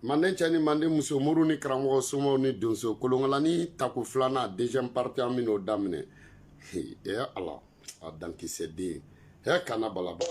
Mande chani mande muso muru ni karamɔgɔ somo ni donso kolongalani taku flana deuxième partie amino damine ala a dankisɛ den kana balaba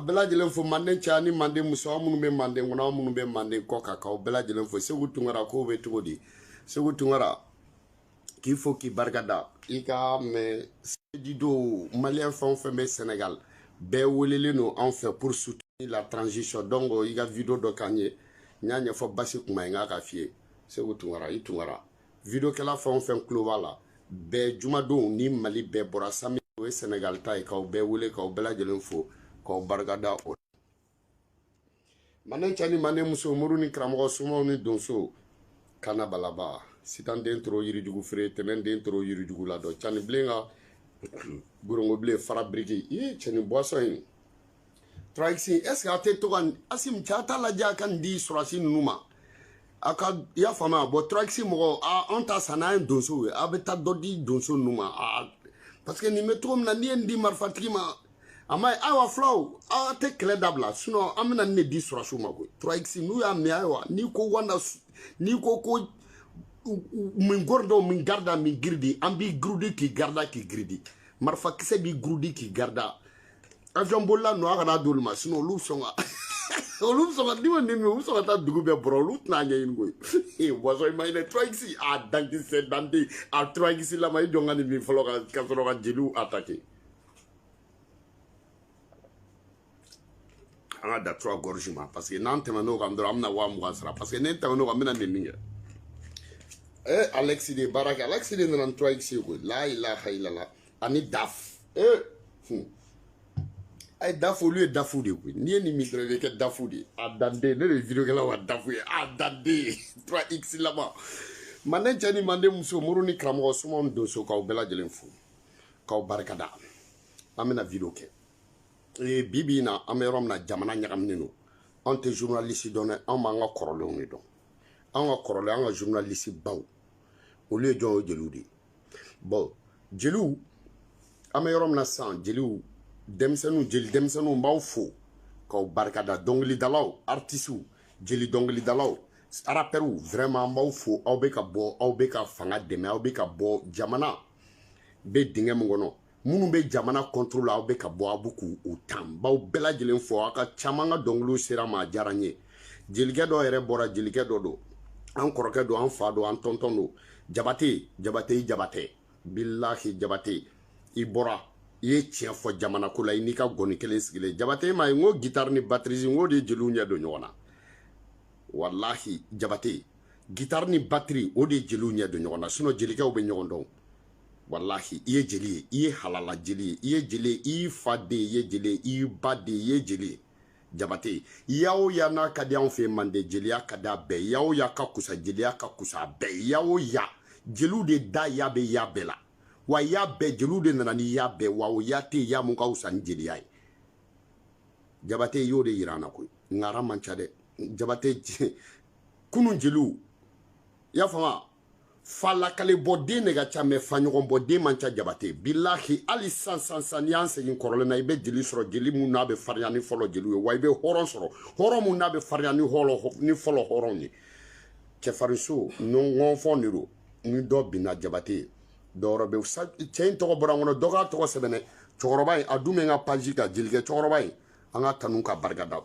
bela jelen fo manden chani manden muso amunu be manden ngona amunu be manden ko kaka bela jelen fo segu tungara ko be tugodi segu tungara qu'il faut ki bargada ika me dido malien fon fe Sénégal be wolele no en fait pour soutenir la transition donc iga vidéo do kanye nyanya fo basi kuma nga ka fie segu tungara itungara vidéo kala fon fe klobala be juma do ni mali be bora sami Sénégal tay ka be wole ka bela jelen fo k'aw barikada o mane cani mane muso muru ni karamɔgɔ sumaw ni donso kana balaba sitan den toro yirijugu feere tɛnɛn den toro yirijugu la dɔ cani bilen ka gorongo bilen fara biriki i cɛni boisson in Traxi est ce que a tɛ to ka asim cɛ a t'a lajɛ a ka nin di surasi ninnu ma a ka i y'a faamuya bɔn Traxi mɔgɔ an ta san n'an ye donso ye a bɛ taa dɔ di donso ninnu ma parce que nin bɛ cogo min na n'i ye nin di marifatigi ma a ma ye ayiwa fulaw aw tɛ kɛlɛ dabila sinon an bɛna nin de di surasiw ma koyi Traxi n'u y'a mɛn ayiwa n'i ko wanda n'i ko ko min gordo min garda min girdi an b'i grudi k'i garda k'i girdi marifa kisɛ b'i grudi k'i garda avion bolila nɔ a kana d'olu ma sinon olu sɔn ka olu bɛ sɔn ka ni ma nin olu sɔn ka taa dugu bɛɛ bɔrɔ olu tɛna ɲɛɲini koyi boisson imagine Traxi a dankisɛ dante a Traxi lama i jɔ n ka nin min fɔlɔ ka sɔrɔ ka jeliw attaquer an ka da 3 gorges ma parce que n'an tɛmɛn'o kan dɔrɔn an bɛna 20,000 sara parce que ne tɛmɛn'o kan n bɛna nin min kɛ Alexis de baara kɛ Alexis de nana Traxi ye koyi la ilaha illallah ani daf a ye dafu olu ye dafu de koyi n'i ye nin min dɔrɔn i bɛ kɛ dafu de a danden ne de ye videokɛlaw ka dafu ye a danden 3x laban manden cɛ ni manden muso muru ni karamɔgɔ sumaw ni donso k'aw bɛɛ lajɛlen fo k'aw barikada an bɛna video kɛ bi bi in na an bɛ yɔrɔ min na jamana ɲagaminen don anw tɛ journaliste dɔn dɛ anw b'an ka kɔrɔlenw de dɔn anw ka kɔrɔlen an ka journaliste baw olu ye jɔn o jeliw de ye bon jeliw an bɛ yɔrɔ min na sisan jeliw denmisɛnninw jeli denmisɛnninw b'aw fo k'aw barikada dɔnkilidalaw artistes jeli dɔnkilidalaw rappeurs vraiment an b'aw fo aw bɛ ka bɔ aw bɛ ka fanga dɛmɛ aw bɛ ka bɔ jamana bɛ dingɛ min kɔnɔ minnu bɛ jamana contrôle la aw bɛ ka bɔ aw bɛ k'u tan baw bɛɛ lajɛlen fo aw ka caman ka dɔnkiliw sera ma a diyara n ye jelikɛ dɔ yɛrɛ bɔra jelikɛ dɔ don an kɔrɔkɛ don an fa don an tɔntɔn don Jabate i Jabate billahi Jabate i bɔra i ye tiɲɛ fɔ jamana ko la i n'i ka gɔni kelen sigilen Jabate ma ye n ko guitare ni batterie n ko de ye jeliw ɲɛ don ɲɔgɔn na wallahi Jabate guitare ni batterie o de ye jeliw ɲɛ don ɲɔgɔn na sinon jelikɛw bɛ ɲɔgɔn dɔn wallahi i ye jeli ye i ye halala jeli ye i ye jeli ye i fa de i ye jeli ye i ba de i ye jeli ye Jabate yawo ya n'a ka di anw fɛ Mande jeliya ka d'a bɛɛ yawo ya ka kusa jeliya ka kusa a bɛɛ yawo ya jeliw de da ya bɛ ya bɛɛ la wa ya bɛɛ jeliw de nana ni ya bɛɛ wa o ya tɛ ya mun ka wusa ni jeliya ye Jabate y'o de yira an na koyi ngara man ca dɛ Jabate kunun jeliw i y'a faamu fa lakale bɔ den de ka ca mais fa ɲɔgɔn bɔ den man ca Jabate billahi hali san n'i y'an segin kɔrɔlen na i bɛ jeli sɔrɔ jeli mun n'a bɛ farinya ni fɔlɔ jeliw ye wa i bɛ hɔrɔn sɔrɔ hɔrɔn mun n'a bɛ farinya ni fɔlɔ hɔrɔnw ye cɛfarinso ŋɔnfɔn de don ni dɔ binna Jabate ye dɔwɛrɛ bɛ cɛ in tɔgɔ bɔra n kɔnɔ dɔ k'a tɔgɔ sɛbɛnɛ cɛkɔrɔba in a dun bɛ n ka page kan jelikɛ cɛkɔrɔba in an ka tanu ka barikada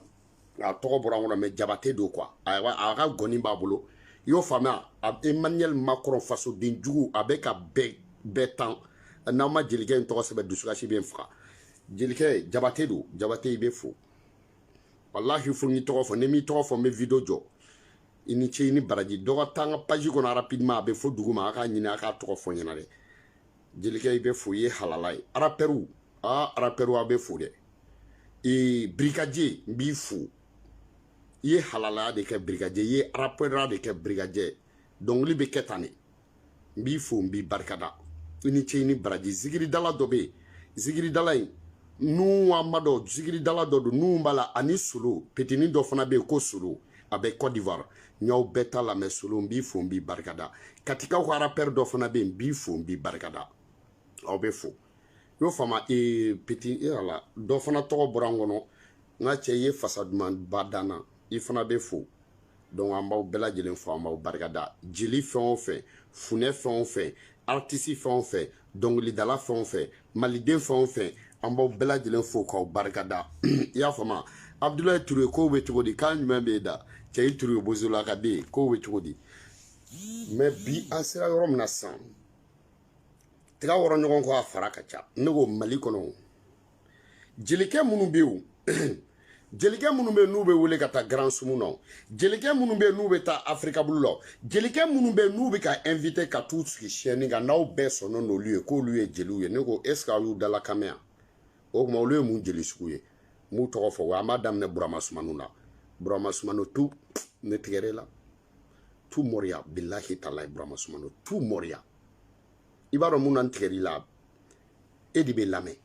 a tɔgɔ bɔra n kɔnɔ mais Jabate don quoi a ka gɔni b'a bolo i y'o faamuya Emmanuel Macron fasoden jugu a bɛ ka bɛɛ tan n'aw ma jelikɛ in tɔgɔ sɛbɛn dusukasi bɛ n faga jelikɛ Jabate don Jabate i bɛ fo wallahi fo n'i tɔgɔ fɔ ni m'i tɔgɔ fɔ n bɛ video jɔ i ni ce i ni baraji dɔ ka taa n ka page kɔnɔ rapidement a bɛ fo dugu ma a k'a ɲini a k'a tɔgɔ fɔ ɲɛna dɛ jelikɛ i bɛ fo i ye halala ye rappeurs rappeurs a bɛ fo dɛ brigadier n b'i fo i ye halalaya de kɛ brigadier i ye rappeur de kɛ brigadier dɔnkili bɛ kɛ tan de n b'i fo n b'i barikada i ni ce i ni baraji zikiridala dɔ bɛ yen zikiridala in nu an ma dɔn zikiridala dɔ don nu b'a la ani solo petini dɔ fana bɛ yen ko solo a bɛ Côte d'Ivoire n y'aw bɛɛ ta lamɛn solo n b'i fo n b'i barikada katikaw ka rappeur dɔ fana bɛ yen n b'i fo n b'i barikada aw bɛ fo y'o faamu petit yala dɔ fana tɔgɔ bɔra n kɔnɔ n ka cɛ i ye fasa duman ba danna i fana bɛ fo donc an b'aw bɛɛ lajɛlen fo an b'aw barikada jeli fɛn o fɛn funɛ fɛn o fɛn artiste fɛn o fɛn dɔnkilidala fɛn o fɛn maliden fɛn o fɛn an b'aw bɛɛ lajɛlen fo k'aw barikada i y'a faamu Abdoulaye Touré kow bɛ cogo di kan jumɛn b'e da cɛ i Touré bozola ka den kow bɛ cogo di mais bi an sera yɔrɔ min na sisan tiga wɔrɔ ɲɔgɔn kɔ a fara ka ca ne ko Mali kɔnɔ jelikɛ minnu bɛ yen jelikɛ minnu bɛ yen n'u bɛ wele ka taa Grand Sumu na jelikɛ minnu bɛ yen n'u bɛ taa Afrika bulu la jelikɛ minnu bɛ yen n'u bɛ ka invité ka t'u sigi chaîne kan n'aw bɛɛ sɔnna n'olu ye k'olu ye jeliw ye ne ko est ce que aw y'u dalakan mɛn yan o tuma olu ye mun jeli sugu ye m'u tɔgɔ fɔ wa an b'a daminɛ Burama Sumano na Burama Sumano tu ne tigɛrɛ la tu mɔriya billahi talahi Burama Sumano tu mɔriya i b'a dɔn mun na n tigɛr'i la e de bɛ lamɛn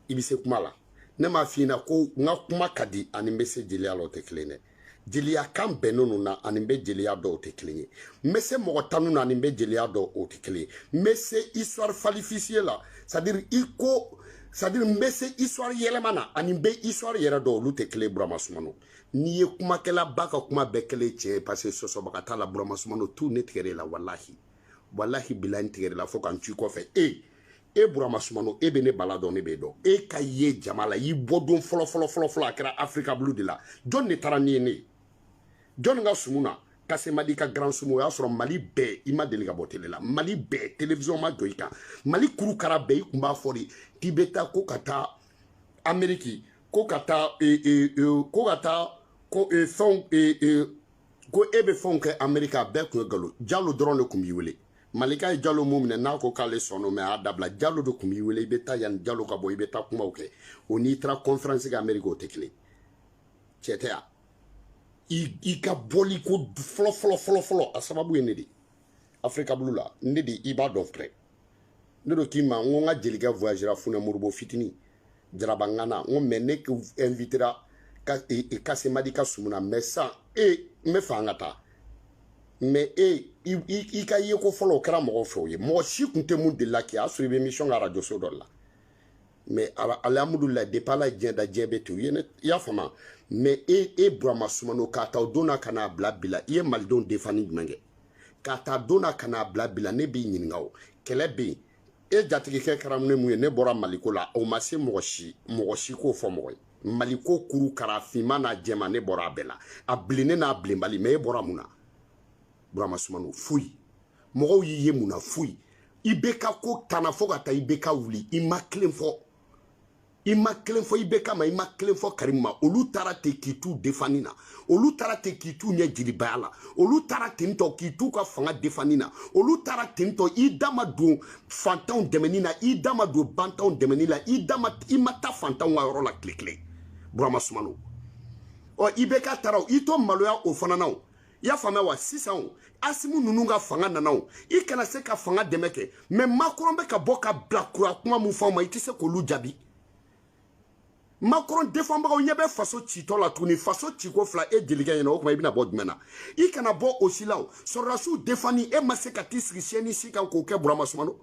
i bɛ se kuma la ne m'a f'i ɲɛna ko n ka kuma ka di ani n bɛ se jeliya la o tɛ kelen dɛ jeliya kan bɛnnen ninnu na ani n bɛ jeliya dɔn o tɛ kelen ye n bɛ se mɔgɔ tanu na ani n bɛ jeliya dɔn o tɛ kelen ye n bɛ se histoire falsifiée la c'est à dire i ko c'est à dire n bɛ se histoire yɛlɛma na ani n bɛ histoire yɛrɛ dɔn olu tɛ kelen ye Burama Sumano n'i ye kumakɛla ba ka kuma bɛɛ kelen tiɲɛ ye parce que sɔsɔbaga t'a la Burama Sumano tu ne tigɛrɛ la walahi walahi bilahi n tigɛrɛ la fo ka n ci kɔfɛ e Burama Sumano e bɛ ne bala dɔn ne bɛ dɔn e ka ye jama la i bɔ don fɔlɔ a kɛra Afrika Blue de la jɔn de taara ni ye ne jɔn ka sumu na Kasemadi ka grand sumu o y'a sɔrɔ Mali bɛɛ i ma deli ka bɔ télé la Mali bɛɛ télévision ma jɔ i kan Mali kurukara bɛɛ i kun b'a fɔ de k'i bɛ taa ko ka taa Amérique ko ka taa ko fɛnw ko e bɛ fɛnw kɛ Amérique a bɛɛ kun ye nkalon Jalo dɔrɔn de kun b'i wele Malika ye Jalo mun minɛ n'a ko k'ale sɔnna mais a y'a dabila Jalo de kun b'i wele i bɛ taa yanni Jalo ka bɔ i bɛ taa kumaw kɛ o n'i taara conférence kɛ Amérique o tɛ kelen cɛ tɛ ya i ka bɔli ko fɔlɔ a sababu ye ne de Afrika Blue la ne de i b'a dɔn frère ne do k'i ma n ko n ka jelikɛ voyagera Funɛ Moribo fitini Jarabangana n ko mais ne invitera Kasemadi ka sumu na mais san n bɛ fɛ an ka taa mais i ka ye ko fɔlɔ o kɛra mɔgɔw fɛ o ye mɔgɔ si kun tɛ mun delila k'i a sɔrɔ i bɛ émission kɛ radio so dɔ la mais alhamdoulilah depuis ala ye diɲɛ da diɲɛ bɛ ten u ye ne i y'a faamu mais Burama Sumano k'a ta o don na ka n'a bila bila i ye malidenw défendre jumɛn kɛ k'a ta don na ka n'a bila bila ne b'i ɲininka o kɛlɛ bɛ yen e jatigikɛ kɛra ne mun ye ne bɔra Maliko la o ma se mɔgɔ si k'o fɔ mɔgɔ ye Maliko kuru kara finman n'a jɛman ne bɔra a bɛɛ la a bilennen n'a bilenbali mais e bɔra mun na Burama Sumano foyi mɔgɔw y'i ye mun na foyi i bɛ ka ko tanna fo ka taa i bɛ ka wuli i ma kelen fɔ i ma kelen fɔ Karim ma olu taara ten k'i t'u défendre na olu taara ten k'i t'u ɲɛ jiribaya la olu taara ten tɔ k'i t'u ka fanga défendre na olu taara ten tɔ i da ma don fantanw dɛmɛni na i da ma don bantanw dɛmɛni la i ma taa fantanw ka yɔrɔ la tile kelen Burama Sumano i bɛ ka taara i to maloya o fana na i y'a faamuya wa sisan Asimu ninnu ka fanga nana i kana se ka fanga dɛmɛ kɛ mais Macron bɛ ka bɔ ka bila kura kuma mun fɔ ma i tɛ se k'olu jaabi Macron défendbagaw ɲɛ bɛ faso citɔ la tuguni faso ciko fila e jelikɛ ɲɛna o kuma i bɛna bɔ jumɛn na i kana bɔ o si la o sɔrɔdasiw défendre e ma se ka t'i sigi chaîne si kan k'o kɛ Burama Sumano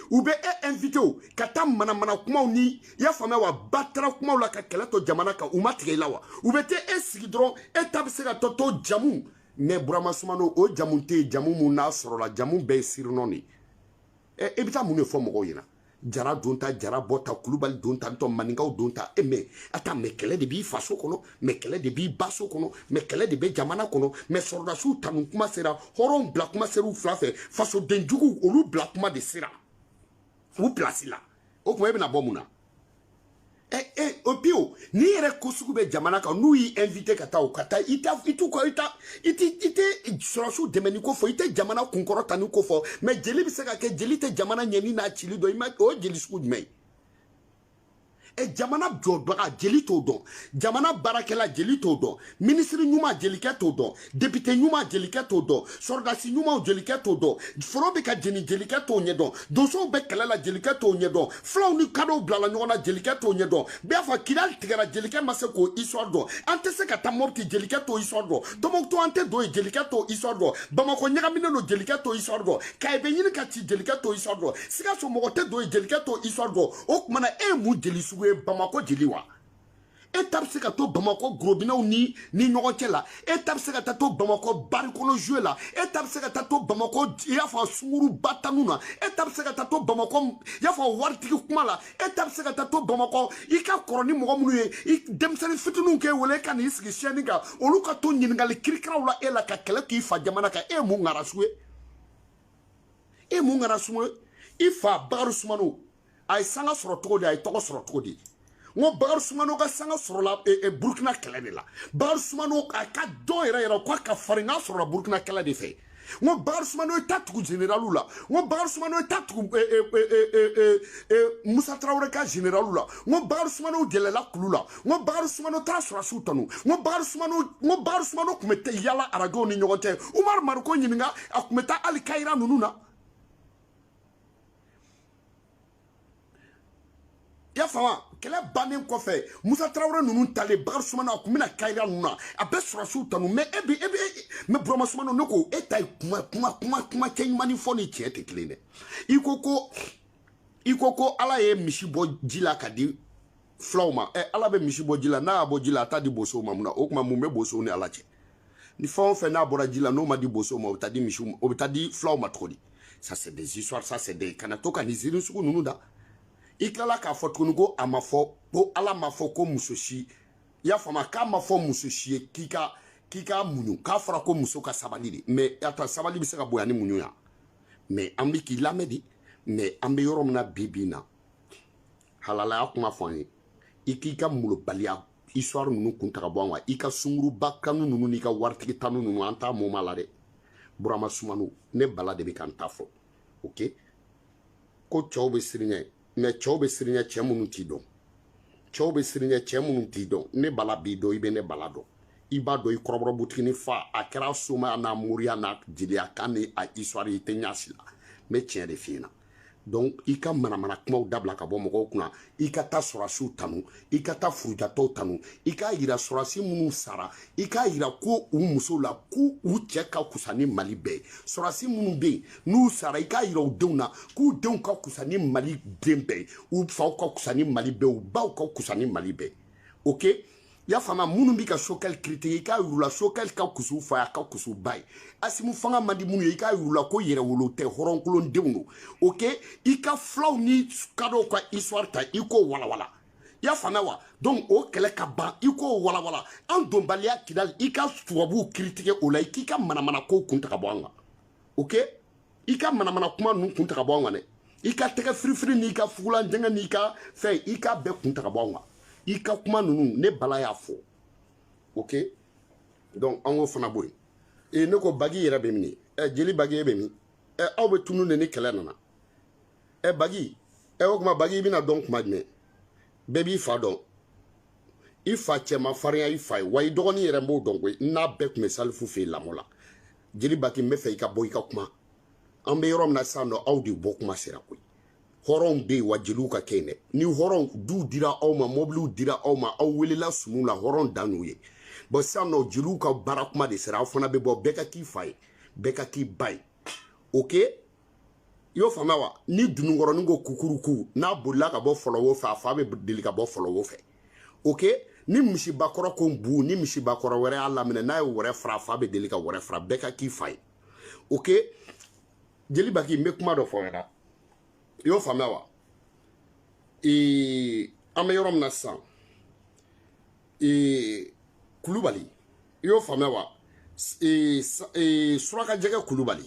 u bɛ e invité o ka taa manamana kumaw ni i y'a faamuya wa batara kumaw la ka kɛlɛ to jamana kan u ma tigɛ i la wa u bɛ taa e sigi dɔrɔn e ta bɛ se ka to jamu mais Burama Sumano o jamu tɛ yen jamu mun n'a sɔrɔla jamu bɛɛ ye sirinɔ de ye e bɛ taa mun de fɔ mɔgɔw ɲɛna Jara don ta Jara bɔ ta Kulubali don ta ntɔ maninkaw don ta mais attends mais kɛlɛ de b'i faso kɔnɔ mais kɛlɛ de b'i ba so kɔnɔ mais kɛlɛ de bɛ jamana kɔnɔ mais sɔrɔdasiw tanu kuma sera hɔrɔnw bila kuma sera u fila fɛ fasodenjuguw olu bila kuma de sera u place la o kuma e bɛna bɔ mun na o bio ni yɛrɛ ko sugu bɛ jamana kan n'u y'i invité ka taa o ka taa i tɛ sɔrɔsiw dɛmɛni ko fɔ i tɛ jamana kunkɔrɔ tani ko fɔ mais jeli bɛ se ka kɛ jeli tɛ jamana ɲɛni n'a cili dɔn i ma o jeli sugu jumɛn ye jamana jɔbaga jeli t'o dɔn jamana baarakɛla jeli t'o dɔn minisiri ɲuman jelikɛ t'o dɔn député ɲuman jelikɛ t'o dɔn sɔrɔdasi ɲuman jelikɛ t'o dɔn foro bɛ ka jeni jelikɛ t'o ɲɛ dɔn donsow bɛ kɛlɛ la jelikɛ t'o ɲɛ dɔn filaw ni kadɔw bilala ɲɔgɔn na jelikɛ t'o ɲɛ dɔn bɛɛ fɔ kidali tigɛra jelikɛ ma se k'o histoire dɔn an tɛ se ka taa Mopti jelikɛ t'o histoire dɔn Tombouctou an tɛ don yen jelikɛ t'o histoire dɔn Bamako ɲagaminen don jelikɛ t'o histoire dɔn Kayi bɛ ɲini ka ci jelikɛ t'o histoire dɔn Sikaso mɔgɔ tɛ don yen jelikɛ t'o histoire dɔn o kumana e mun jeli sugu ye Bamako jeli wa e ta bɛ se ka to Bamako gorobinɛw ni ɲɔgɔn cɛ la e ta bɛ se ka taa to Bamako bari kɔnɔ jouer la e ta bɛ se ka taa to Bamako i y'a fɔ sunguru batanu na e ta bɛ se ka taa to Bamako i y'a fɔ waritigi kuma la e ta bɛ se ka taa to Bamako i ka kɔrɔ ni mɔgɔ minnu ye i denmisɛnnin fitininw k'e wele e ka n'i sigi chaîne kan olu ka to ɲininkali kirikiraw la e la ka kɛlɛ k'i fa jamana kan e ye mun ŋara sugu ye e mun ŋara sugu ye i fa Bakari Sumano a ye sanga sɔrɔ cogo di a ye tɔgɔ sɔrɔ cogo di n ko Bakari Sumano ka sanga sɔrɔla Burkina kɛlɛ de la Bakari Sumano a ka dɔn yɛrɛ k'a ka farin n'a sɔrɔla Burkina kɛlɛ de fɛ ngo Bakar Soumano tatugu généralu la ngo Bakar Soumano tatugu Moussa Traoré ka généralu la ngo Bakar Soumano gelela kulu la ngo Bakar Soumano ta surasu tanu ngo Bakar Soumano kumete yala arago ni ɲɔgɔn cɛ Umar Mariko ɲininka a kumeta ali Kayira nunu na ya fama kɛlɛ bannen kɔfɛ Moussa Traoré nunu tale Bakar Soumano a kun bɛna Kayira nunu na a bɛ sɔrɔsiw tanu mais Burama Soumano ne ko e ta ye kuma cɛ ɲuman ni fɔ ni tiɲɛ tɛ kelen dɛ i ko ko Ala ye misi bɔ ji la ka di fulaw ma Ala bɛ misi bɔ ji la n'a y'a bɔ ji la a t'a di bosow ma mun na o tuma mun bɛ bosow ni Ala cɛ ni fɛn o fɛn n'a bɔra ji la n'o ma di bosow ma o bɛ taa di misiw ma o bɛ taa di fulaw ma cogo di ça c'est des histoires ça c'est des kana to ka ni ziiri sugu ninnu da i tilala k'a fɔ tuguni ko a ma fɔ ko Ala ma fɔ ko muso si i y'a faamu k'a ma fɔ muso si ye k'i ka muɲu k'a fɔra ko muso ka sabali de mais attends sabali bɛ se ka bonya ni muɲu ya mais an bɛ k'i lamɛn de mais an bɛ yɔrɔ min na bi bi in na halalaya kuma fɔ an ye i k'i ka molobaliya histoire ninnu kun ta ka bɔ an kan i ka sunguruba kanu ninnu n'i ka waritigi tanu ninnu an t'a mɔma la dɛ Burama Soumano ne bala de bɛ ka n ta fɔ ok ko cɛw bɛ siriɲɛ mais cɛw bɛ siriɲɛ cɛ minnu t'i dɔn cɛw bɛ siriɲɛ cɛ minnu t'i dɔn ne bala b'i dɔn i bɛ ne bala dɔn i b'a dɔn i kɔrɔbɔrɔ butigi fa a kɛra somaya n'a moriya n'a jeliya kan ni a histoire i tɛ ɲa si la n bɛ tiɲɛ de f'i ɲɛna donc i ka manamana kumaw dabila ka bɔ mɔgɔw kunna i ka taa sɔrɔsiw tanu i ka taa furujatɔw tanu i k'a yira sɔrɔsi minnu sara i k'a yira ko u musow la k'u cɛ ka kusa ni Mali bɛɛ ye sɔrɔsi minnu bɛ yen n'u sara i k'a yira u denw na k'u denw ka kusa ni Mali den bɛɛ ye u faw ka kusa ni Mali bɛɛ ye u baw ka kusa ni Mali bɛɛ ye ok i y'a faamu minnu bɛ ka Sokɛli critiquer i k'a yir'u la Sokɛli ka kusu fa a ka kusu ba ye Asimu fanga man di minnu ye i k'a yir'u la ko yɛrɛwolo tɛ hɔrɔnkolondenw don ok i ka filaw ni kadɔw ka histoire ta i k'o walawala i y'a faamuya wa donc o kɛlɛ ka ban i k'o walawala an donbaliya Kidali i ka tubabuw critiquer o la i k'i ka manamana kow kun ta ka bɔ an kan ok i ka manamana kuma ninnu kun ta ka bɔ an kan dɛ i ka tɛgɛ firifiri n'i ka fugulan jɛngɛ n'i ka fɛn i k'a bɛɛ kun ta ka bɔ an kan i ka kuma ninnu ne bala y'a fɔ ok donc an k'o fana bɔ yen ne ko Bagi yɛrɛ bɛ min jeli Bagi e bɛ min aw bɛ tunu de ni kɛlɛ nana Bagi o kuma Bagi i bɛna dɔn kuma jumɛn bɛɛ b'i fa dɔn i fa cɛ ma farinya i fa ye wa i dɔgɔnin yɛrɛ b'o dɔn koyi n'a bɛɛ tun bɛ Salifu fɛ yen lamɔ la jeli Bagi n bɛ fɛ i ka bɔ i ka kuma an bɛ yɔrɔ min na sisan nɔ aw de bɔ kuma sera koyi hɔrɔnw bɛ yen wa jeliw ka kɛ yen dɛ ni hɔrɔn duw dira aw ma mobiliw dira aw ma aw welela sumu la hɔrɔn dan n'u ye bon sisan nɔ jeliw ka baara kuma de sera aw fana bɛ bɔ bɛɛ ka k'i fa ye bɛɛ ka k'i ba ye ok i y'o faamuya wa ni dununkɔrɔnin ko kukuruku n'a bolila ka bɔ fɔlɔwo fɛ a fa bɛ deli ka bɔ fɔlɔwo fɛ ok ni misibakɔrɔ ko bu ni misibakɔrɔ wɛrɛ y'a laminɛ n'a ye wɛrɛ fara a fa bɛ deli ka wɛrɛ fara bɛɛ ka k'i fa ye ok jeli Bagi n bɛ kuma dɔ fɔ yɛrɛ i y'o faamuya wa an bɛ yɔrɔ min na sisan Kulubali i y'o faamuya wa Surakajɛgɛ Kulubali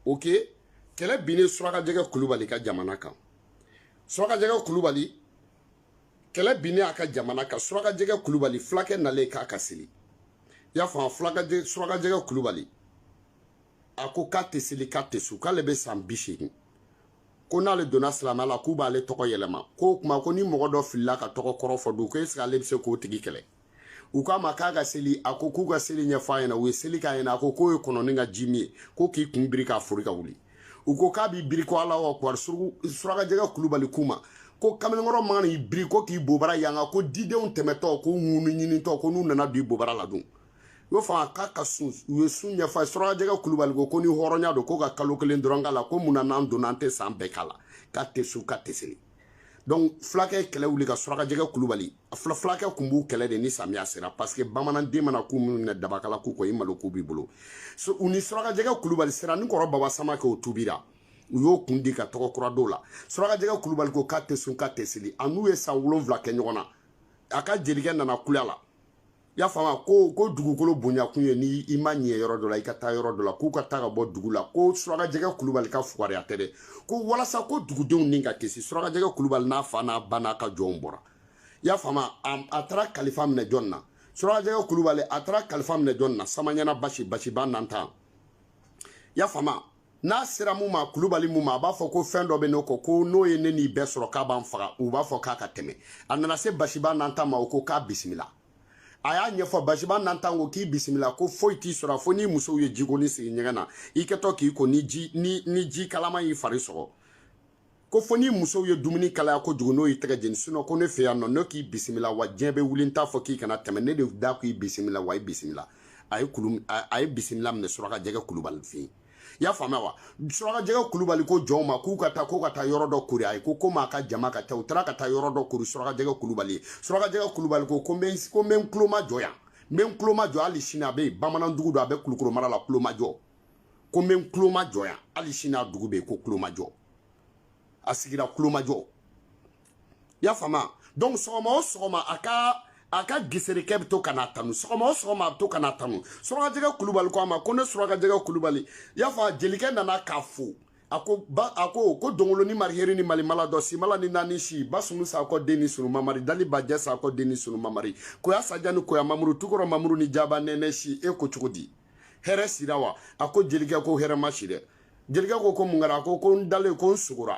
ok kɛlɛ binnen Surakajɛgɛ Kulubali ka jamana kan Surakajɛgɛ Kulubali kɛlɛ binnen a ka jamana kan Surakajɛgɛ Kulubali fulakɛ nalen k'a ka seli i y'a faamu Surakajɛgɛ Kulubali a ko k'a tɛ seli k'a tɛ su k'ale bɛ san 80 ko n'ale donna silamɛya la k'u b'ale tɔgɔ yɛlɛma ko kuma ko ni mɔgɔ dɔ filila ka tɔgɔ kɔrɔ fɔ don ko est-ce que ale bɛ se k'o tigi kɛlɛ u k'a ma k'a ka seli a ko k'u ka seli ɲɛfɔ a ɲɛna u ye seli k'a ɲɛna a ko k'o ye kɔnɔni ka ji min ye ko k'i kun biri k'a fori ka wuli u ko k'a b'i biri ko Alahu akbar Surakajɛgɛ Kulubali k'u ma ko kamalenkɔrɔ man kan k'i biri ko k'i bobara yanga ko didenw tɛmɛtɔ ko ŋunu ɲinitɔ ko n'u nana don i bobara la dun y'o faamu k'a ka sun u ye sun ɲɛfɔ Surakajɛgɛ Kulubali ko ni hɔrɔnya don ko ka kalo 1 dɔrɔn k'a la ko mun na n'an donna an tɛ san bɛɛ k'a la k'a tɛ su k'a tɛ seli donc fulakɛ kɛlɛ wuli ka Surakajɛgɛ Kulubali fulakɛ kun b'u kɛlɛ de ni samiya sera parce que bamananden mana k'u minɛ dabakala k'u kɔ i malo k'u b'i bolo u ni Surakajɛgɛ Kulubali sera ni kɔrɔ Baba Samakɛ o tubira u y'o kun di ka tɔgɔ kura dɔw la Surakajɛgɛ Kulubali ko k'a tɛ sun k'a tɛ seli a n'u ye san 7 kɛ ɲɔgɔn na a ka jelikɛ nana kulya la i y'a faamu ko dugukolo bonya kun ye ni i ma ɲɛ yɔrɔ dɔ la i ka taa yɔrɔ dɔ la k'u ka taa ka bɔ dugu la ko Surakajɛgɛ Kulubali ka fugariya tɛ dɛ ko walasa ko dugudenw ni ka kisi Surakajɛgɛ Kulubali n'a fa n'a ba n'a ka jɔnw bɔra i y'a faamu a taara kalifa minɛ jɔn na Surakajɛgɛ Kulubali a taara kalifa minɛ jɔn na Samaɲana Basiba Nantan ya fama n'a sera mu ma kulubali mu ma a b'a fɔ ko fɛn dɔ bɛ n'o kɔ ko n'o ye ne n'i bɛɛ sɔrɔ k'a b'an faga u b'a fɔ k'a ka tɛmɛ a nana se basiba nanta ma o ko k'a bisimila a y'a ɲɛfɔ basiba nanta ko k'i bisimila ko foyi t'i sɔrɔ fo ni musow ye jikoni sigi ɲɛgɛn na i kɛtɔ k'i ko ni ji kalama y'i fari sɔgɔ ko fo ni musow ye dumuni kalaya kojugu n'o y'i tɛgɛ jeni sinon ko ne fɛ yan nɔ ne k'i bisimila wa diɲɛ bɛ wuli n t'a fɔ k'i kana tɛmɛ ne de da k'i bisimila wa i bisimila a ye bisimila minɛ suraka jɛgɛ kulubali fɛ yen i y'a faamuya wa suraka jɛgɛ kulubali ko jɔnw ma k'u ka taa yɔrɔ dɔ kori a ye ko komi a ka jama ka ca u taara ka taa yɔrɔ dɔ kori suraka jɛgɛ kulubali ye suraka jɛgɛ kulubali ko n bɛ n tulo majɔ yan n bɛ n tulo majɔ hali sini a bɛ yen bamanan dugu don a bɛ kulukoro mara la tulo majɔ ko n bɛ n tulo majɔ yan hali sini a dugu bɛ yen ko tulo majɔ a sigira tulo majɔ i y'a faamuya donc sɔgɔma o sɔgɔma a ka gisirikɛ bɛ to ka n'a tanu sɔgɔma o sɔgɔma a bɛ to ka n'a tanu surakajɛgɛ kulubali ko a ma ko ne surakajɛgɛ kulubali i y'a fɔ jelikɛ nana k'a fo a ko dongolo ni mariheri ni malimala dɔ simala ni naani si basunu sakɔ den ni sunu mamari dali bajɛ sakɔ den ni sunu mamari koya saja ni koya mamuru tukɔrɔ mamuru ni jaba nɛnɛ si e ko cogo di hɛrɛ sira wa a ko jelikɛ ko hɛrɛ ma si dɛ jelikɛ ko mun kɛra a ko n dalen ko n sugura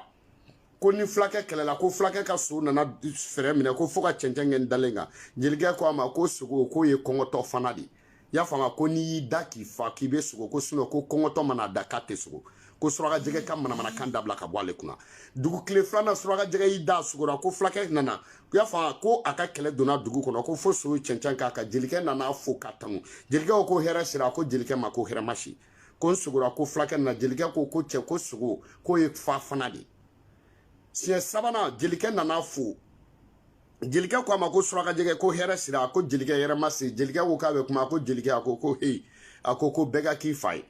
ko ni fulakɛ kɛlɛla ko fulakɛ ka so nana fɛrɛ minɛ ko fo ka cɛncɛn kɛ n dalen kan jelikɛ ko a ma ko sogo k'o ye kɔngɔtɔ fana de y'a faamu ko n'i y'i da k'i fa k'i bɛ sogo ko sinɔn ko kɔngɔtɔ mana da k'a tɛ sogo ko surakajɛgɛ ka manamanakan dabila ka bɔ ale kunna dugu tile filanan surakajɛgɛ y'i da sogora ko fulakɛ nana y'a faamu ko a ka kɛlɛ donna dugu kɔnɔ ko fo so cɛncɛn k'a kan jelikɛ nana fo ka tanu jelikɛ ko hɛrɛ sira ko jelikɛ ma ko hɛrɛ ma si ko n sogora ko fulakɛ nana jelikɛ ko cɛ ko sogo k'o ye fa fana de siɲɛ sabanan jelikɛ nana fo jelikɛ ko a ma ko surakajɛgɛ ko hɛrɛ sira ko jelikɛ hɛrɛ ma se jelikɛ ko k'a bɛ kuma ko jelikɛ a ko heyi a ko bɛɛ ka k'i fa ye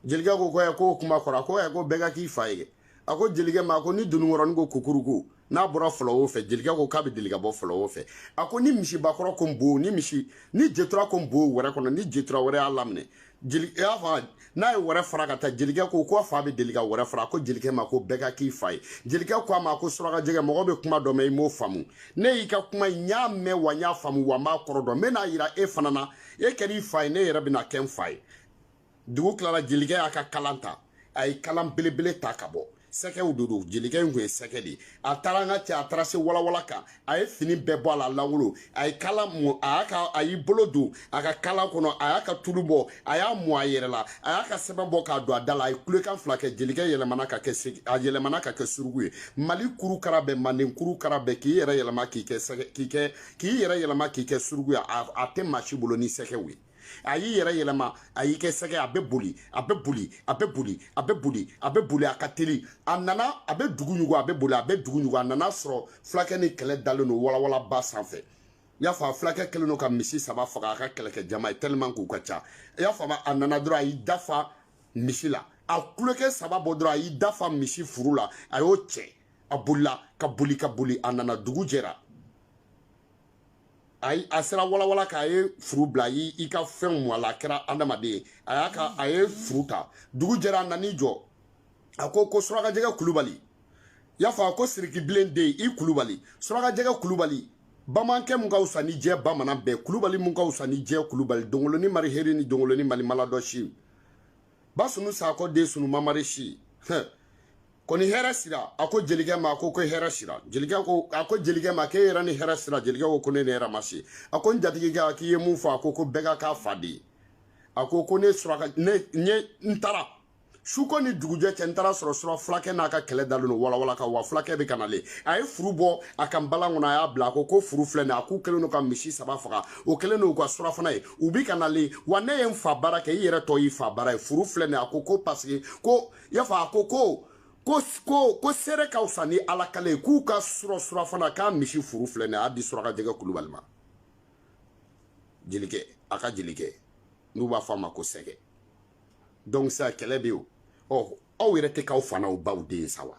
jelikɛ ko ko kuma kɔrɔ a ko bɛɛ ka k'i fa ye a ko jelikɛ ma ko ni dununkɔrɔnin ko kukuruku n'a bɔra fɔlɔ o fɛ jelikɛ ko k'a bɛ deli ka bɔ fɔlɔ o fɛ a ko ni misibakɔrɔ ko n bo ni jetura ko n bo wɛrɛ kɔnɔ ni jetura wɛrɛ y'a laminɛ i y'a fɔ n'a ye wɛrɛ fara ka taa jelikɛ ko a fa bɛ deli ka wɛrɛ fara ko jelikɛ ma ko bɛɛ ka k'i fa ye jelikɛ ko a ma ko surakajɛgɛ mɔgɔ bɛ kuma dɔ mɛn i m'o faamu ne y'i ka kuma n y'a mɛn wa n y'a faamu wa n b'a kɔrɔ dɔn n bɛ n'a yira e fana na e kɛra i fa ye ne yɛrɛ bɛ na kɛ n fa ye dugu tilara jelikɛ y'a ka kalan ta a ye kalan belebele ta ka bɔ sɛgɛw de don jelikɛ in kun ye sɛgɛ de a taara an ka cɛ a taara se walawala kan a ye fini bɛɛ bɔ a la langolo a ye kala mɔ a y'i bolo don a ka kala kɔnɔ a y'a ka tulu bɔ a y'a mɔ a yɛrɛ la a y'a ka sɛbɛn bɔ k'a don a da la a ye kulekan fila kɛ jelikɛ yɛlɛmana ka kɛ suruku ye mali kurukara bɛɛ manden kurukara bɛɛ k'i yɛrɛ yɛlɛma k'i yɛrɛ yɛlɛma k'i kɛ suruku ye a tɛ maa si bolo ni sɛgɛw ye a y'i yɛrɛ yɛlɛma a y'i kɛ sɛgɛ a bɛ boli a bɛ boli a bɛ boli a bɛ boli a bɛ boli a ka teli a nana a bɛ dugu ɲugu a bɛ boli a bɛ dugu ɲugu a nana sɔrɔ fulakɛ ni kɛlɛ dalen don walawalaba sanfɛ i y'a fɔ a fulakɛ kɛlen don ka misi saba faga a ka kɛlɛkɛ jama ye tellement k'u ka ca i y'a faamu a nana dɔrɔn a y'i dafa misi la a kulokɛ saba bɔ dɔrɔn a y'i dafa misi furu la a y'o cɛ a bolila ka boli a nana dugu jɛra a sera walawala k'a ye furu bila i ka fɛn mɔ a la a kɛra adamaden a ye furu ta dugu jɛra a nan'i jɔ a ko surakajɛgɛ kulubali i y'a fɔ a ko sirikibilen den i kulubali surakajɛgɛ kulubali bamankɛ mun ka wusa ni diɲɛ bamanan bɛɛ kulubali mun ka wusa ni diɲɛ kulubali dongoloni mariheri ni dongoloni malimala dɔ si basunu sakɔ den sunu mamari si ko ni hɛrɛ sira a ko jelikɛ ma ko hɛrɛ sira jelikɛ ko a ko jelikɛ ma k'e yɛrɛ ni hɛrɛ sira jelikɛ ko ne ni hɛrɛ ma se a ko n jatigikɛ k'i ye mun fɔ a ko bɛɛ ka k'a fa de ye a ko ne suraka n taara suko ni dugujɛ cɛ n taara sɔrɔ sura fulakɛ n'a ka kɛlɛ dalen don walawala kan wa fulakɛ bɛ ka nalen a ye furu bɔ a kan balan kɔnɔ a y'a bila a ko furu filɛ nin ye a k'u kɛlen don ka misi saba faga o kɛlen don u ka surafana ye u bi ka nalen wa ne ye n fa baara kɛ i yɛrɛ tɔ y'i fa baara ye furu filɛ nin ye a ko parce que ko i y'a fɔ a ko seere ka wusa ni ala kale k'u ka surafana k'a misi furu filɛ nin ye a y'a di surakajɛgɛ kulubali ma jelikɛ a ka jelikɛ n'u b'a fɔ a ma ko sɛgɛ donc sa kɛlɛ bɛ yen o aw yɛrɛ tɛ k'aw fana o baw den sa wa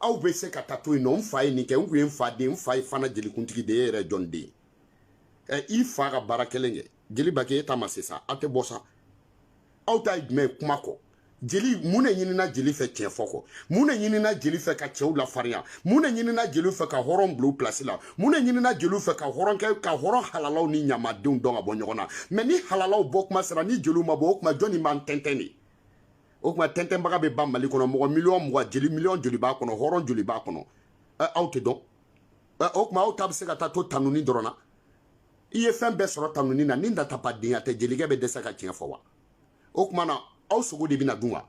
aw bɛ se ka taa to yen nɔ n fa ye nin kɛ n kun ye n fa den n fa ye fana jelikuntigi de ye e yɛrɛ jɔn den i fa ka baara kelen kɛ jeli ba kɛ e ta ma se sa a tɛ bɔ sa aw ta ye jumɛn ye kuma kɔ jeli mun de ɲinina jeli fɛ tiɲɛ fɔ kɔ mun de ɲinina jeli fɛ ka cɛw lafarinya mun de ɲinina jeli fɛ ka hɔrɔn bila u pilasi la mun de ɲinina jeli fɛ ka hɔrɔn halalaw ni ɲamadenw dɔn ka bɔ ɲɔgɔn na mɛ ni halalaw bɔ kuma sera ni jeliw ma bɔ o kuma jɔnni b'an tɛntɛn de o kuma tɛntɛnbaga bɛ ban Mali kɔnɔ mɔgɔ miliyɔn 20 miliyɔn joli b'a kɔnɔ hɔrɔn joli b'a kɔnɔ aw tɛ dɔn o kuma aw ta bɛ se ka taa to tanuni dɔrɔn na i ye fɛn bɛɛ sɔrɔ tanuni na ni data pa den tɛ jelikɛ bɛ dɛsɛ ka tiɲɛ fɔ wa o kuma na aw sogo de bɛna dun wa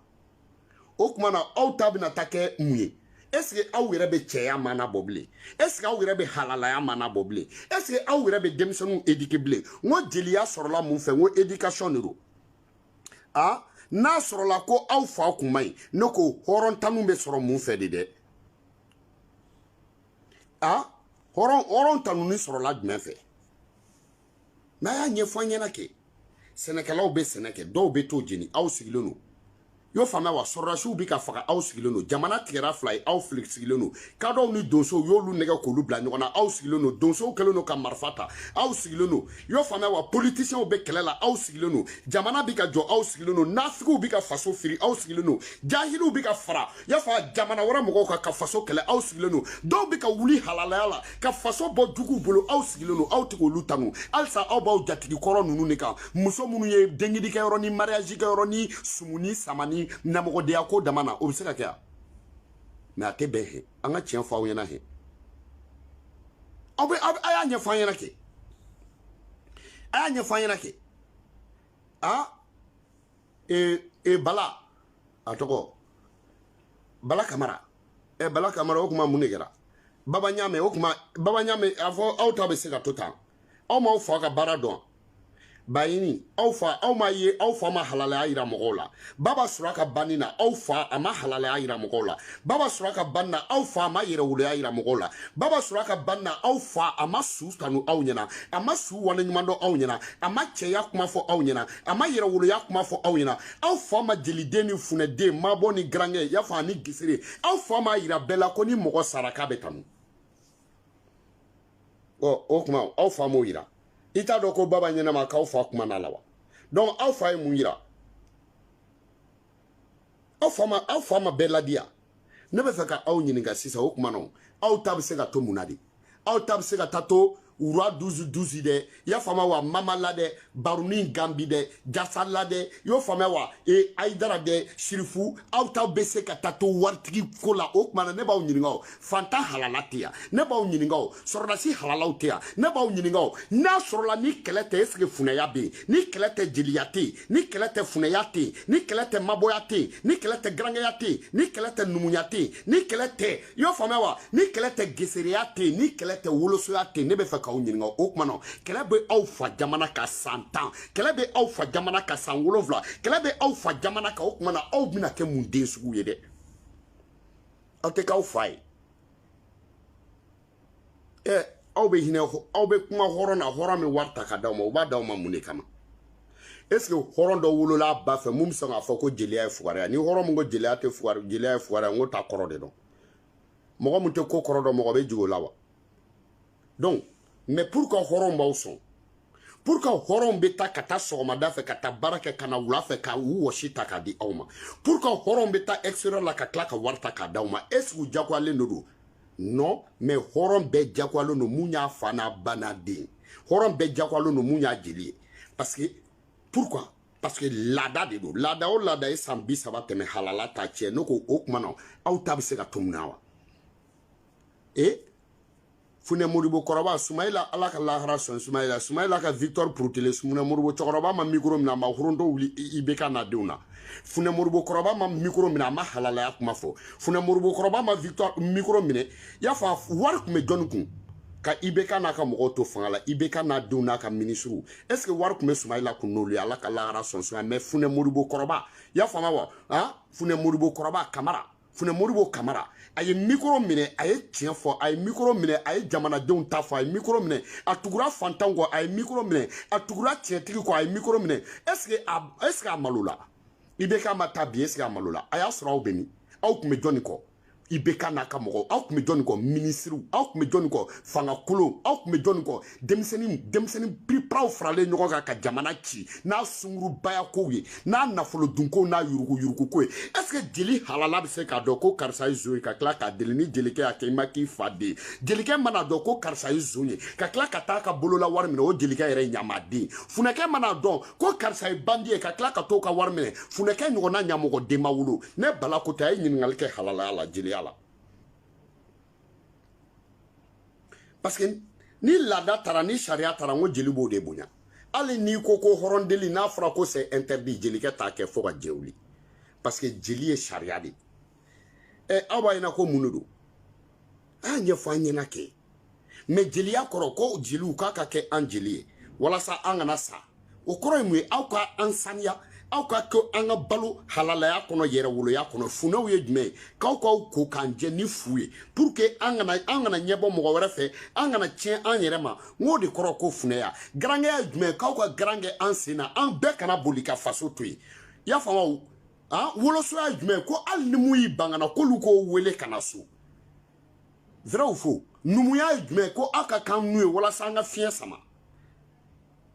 o kuma na aw ta bɛna ta kɛ mun ye est-ce que aw yɛrɛ bɛ cɛya mana bɔ bilen est-ce que aw yɛrɛ bɛ halalaya mana bɔ bilen est-ce que aw yɛrɛ bɛ denmisɛnninw éduquer bilen n ko jeliya sɔrɔla mun fɛ n ko éducation de don n'a sɔrɔla ko aw fa kun man ɲi ne ko hɔrɔntanu bɛ sɔrɔ mun fɛ de dɛ hɔrɔn tanuni sɔrɔla jumɛn fɛ n'a y'a ɲɛfɔ an ɲɛna kɛ sɛnɛkɛlaw bɛ sɛnɛ kɛ dɔw bɛ t'o jeni aw sigilen don y'o faamuya wa sɔrɔdasiw bɛ ka faga aw sigilen don jamana tigɛra fila ye aw sigilen don kadɔw ni donsow y'olu nɛgɛ k'olu bila ɲɔgɔn na aw sigilen don donsow kɛlen don ka marifa ta aw sigilen don y'o faamuya wa politiciens bɛ kɛlɛ la aw sigilen don jamana bɛ ka jɔ aw sigilen don nafigiw bɛ ka faso firi aw sigilen don jahiliw bɛ ka fara y'a fɔ jamana wɛrɛ mɔgɔw ka faso kɛlɛ aw sigilen don dɔw bɛ ka wuli halalaya la ka faso bɔ juguw bolo aw sigilen don aw tɛ k'olu tanu halisa aw b'aw jatigi kɔrɔ ninnu de kan muso minnu ye dengidikɛyɔrɔ ni mariage kɛyɔrɔ ni sumuni samani namɔgɔdenya ko dama na o bɛ se ka kɛ yan mais a tɛ bɛn he an ka tiɲɛ fɔ aw ɲɛna he a y'a ɲɛfɔ an ɲɛna kɛ a y'a ɲɛfɔ an ɲɛna kɛ Bala a tɔgɔ Bala Kamara Bala Kamara o kuma mun de kɛra Baba Ɲame o kuma Baba Ɲame a fɔ aw ta bɛ se ka to tan aw m'aw fa ka baara dɔn Bayini aw fa aw ma ye aw fa ma halalaya yira mɔgɔw la Baba Suraka banni na aw fa a ma halalaya yira mɔgɔw la Baba Suraka banni na aw fa a ma yɛrɛwoloya yira mɔgɔw la Baba Suraka banni na aw fa a ma su tanu aw ɲɛna a ma su waleɲuman dɔn aw ɲɛna a ma cɛya kuma fɔ aw ɲɛna a ma yɛrɛwoloya kuma fɔ aw ɲɛna aw fa ma jeliden ni funɛden mabɔ ni garankɛ y'a fɔ ani gisire aw fa ma yira bɛɛ la ko ni mɔgɔ sara k'a bɛ tanu o kuma aw fa m'o yira i t'a dɔn ko Baba ɲɛnama k'aw fa kuma na la wa donc aw fa ye mun yira aw fa ma bɛɛ ladiya ne bɛ fɛ ka aw ɲininka sisan o kuma na aw ta bɛ se ka to mun na de aw ta bɛ se ka taa to Wura 12 dɛ i y'a faamuya wa Mama la dɛ Barunin Gambi dɛ Jasa la dɛ i y'o faamuya wa Ayidara dɛ Sirifu aw ta bɛ se ka taa to waritigi ko la o kuma na ne b'aw ɲininka o fantan halala tɛ yan ne b'aw ɲininka o sɔrɔdasi halalaw tɛ yan ne b'aw ɲininka o n'a sɔrɔla ni kɛlɛ tɛ est-ce que funɛya bɛ yen ni kɛlɛ tɛ jeliya tɛ yen ni kɛlɛ tɛ funɛya tɛ yen ni kɛlɛ tɛ mabɔya tɛ yen ni kɛlɛ tɛ garankɛya tɛ yen ni kɛlɛ tɛ numuya tɛ yen ni kɛlɛ tɛ i y'o faamuya wa ni kɛlɛ tɛ gesereya tɛ yen ni kɛlɛ tɛ wolosoya tɛ yen ne bɛ fɛ k'aw ɲininka o kuma na kɛlɛ bɛ aw fa jamana ka san 10 kɛlɛ bɛ aw fa jamana ka san 7 kɛlɛ bɛ aw fa jamana ka o kuma na aw bɛna kɛ mun den sugu ye dɛ aw tɛ k'aw fa ye aw bɛ hinɛ aw bɛ kuma hɔrɔn na hɔrɔn min wari ta ka d'aw ma u b'a d'aw ma mun de kama est-ce que hɔrɔn dɔ wolola a ba fɛ mun bɛ sɔn k'a fɔ ko jeliya ye fugariya ni hɔrɔn min ko jeliya tɛ fugariya jeliya ye fugariya n ko t'a kɔrɔ de dɔn mɔgɔ min tɛ ko kɔrɔ dɔn mɔgɔ bɛ jigin o la wa donc mais pour que hɔrɔn b'aw sɔn pour que hɔrɔn bɛ taa ka taa sɔgɔmada fɛ ka taa baara kɛ ka na wula fɛ ka u wɔsi ta k'a di aw ma pour que hɔrɔn bɛ taa extérieur la ka tila ka wari ta k'a d'aw ma est-ce que u diyagoyalen de don non mais hɔrɔn bɛɛ diyagoyalen don mun y'a fa n'a ba n'a den hɔrɔn bɛɛ diyagoyalen don mun y'a jeli ye parce que pourquoi parce que laada de don laada o laada ye san 30 tɛmɛ halala ta cɛ ne ko o kuma na aw ta bɛ se ka to mun na wa Funɛ Moribo kɔrɔba Sumayila ala ka lahara sɔn Sumayila ka victoire protélé Funɛ Moribo cɛkɔrɔba ma micro minɛ a ma hɔrɔntɔ wuli IBK n'a denw na Funɛ Moribo kɔrɔba ma micro minɛ a ma halalaya kuma fɔ Funɛ Moribo kɔrɔba ma victoire micro minɛ y'a fɔ wari tun bɛ jɔnni kun ka IBK n'a ka mɔgɔw to fanga la IBK n'a denw n'a ka ministres est-ce que wari tun bɛ Sumayila kun n'olu ye ala ka lahara sɔn Sumayila mais Funɛ Moribo kɔrɔba y'a faamuya wa Funɛ Moribo kɔrɔba Kamara Funɛ Moribo Kamara a ye micro minɛ a ye tiɲɛ fɔ a ye micro minɛ a ye jamanadenw ta fɔ a ye micro minɛ a tugura fantan kɔ a ye micro minɛ a tugura tiɲɛtigi kɔ a ye micro minɛ est-ce que a malo la IBK ma taa bi est-ce que a malo la a y'a sɔrɔ aw bɛ min aw tun bɛ jɔnni kɔ Ibeka Nakamogo, aw kun bɛ jɔn kɔ ministre aw kun bɛ jɔn kɔ fanga kolon aw kun bɛ jɔn kɔ denmisɛnnin piripraw faralen ɲɔgɔn kan ka jamana ci n'a sungurubayako kow ye n'a nafolo dunko n'a yurugu ko ye est-ce que jeli halala bɛ se k'a dɔn ko karisa ye zo ye ka tila k'a deli ni jelikɛ y'a kɛ i ma k'i fa den jelikɛ mana dɔn ko karisa ye zo ye ka tila ka taa ka bolola wari minɛ o jelikɛ yɛrɛ ye ɲamaden funɛkɛ mana dɔn ko karisa ye bandi ye ka tila ka t'o ka wari minɛ funɛkɛ ɲɔgɔnna ɲamɔgɔ den ma wolo ne bala ko tɛ a ye ɲininkali kɛ halalaya la jeliya la. Parce que ni laada tara ni charia tara ngo jeli b'o de bonya ali ni ko horondeli n'a fɔra ko c'est interdit jelikɛ t'a kɛ fo ka jɛ wuli parce que jeli ye charia de aw b'a ɲɛna ko mun de don a ɲɛfɔ an ɲɛna kɛ mais jeliya kɔrɔ ko jeliw k'a ka kɛ an jeli ye walasa an kana sa o kɔrɔ ye mun ye aw ka an saniya aw ka ko an ka balo halalaya kɔnɔ yɛrɛwoloya kɔnɔ funɛw ye jumɛn ye k'aw ko k'an jɛ ni fu ye pour que an kana ɲɛbɔ mɔgɔ wɛrɛ fɛ an kana tiɲɛ an yɛrɛ ma n k'o de kɔrɔ ko funɛya garankɛya ye jumɛn k'aw ka garankɛ an sen na an bɛɛ kana boli ka faso to yen i y'a faamu wolosoya ye jumɛn ko hali ni mun y'i ban ka na k'olu k'o wele ka na so vrai ou faux numuya ye jumɛn ko aw ka kan n'u ye walasa an ka fiɲɛ sama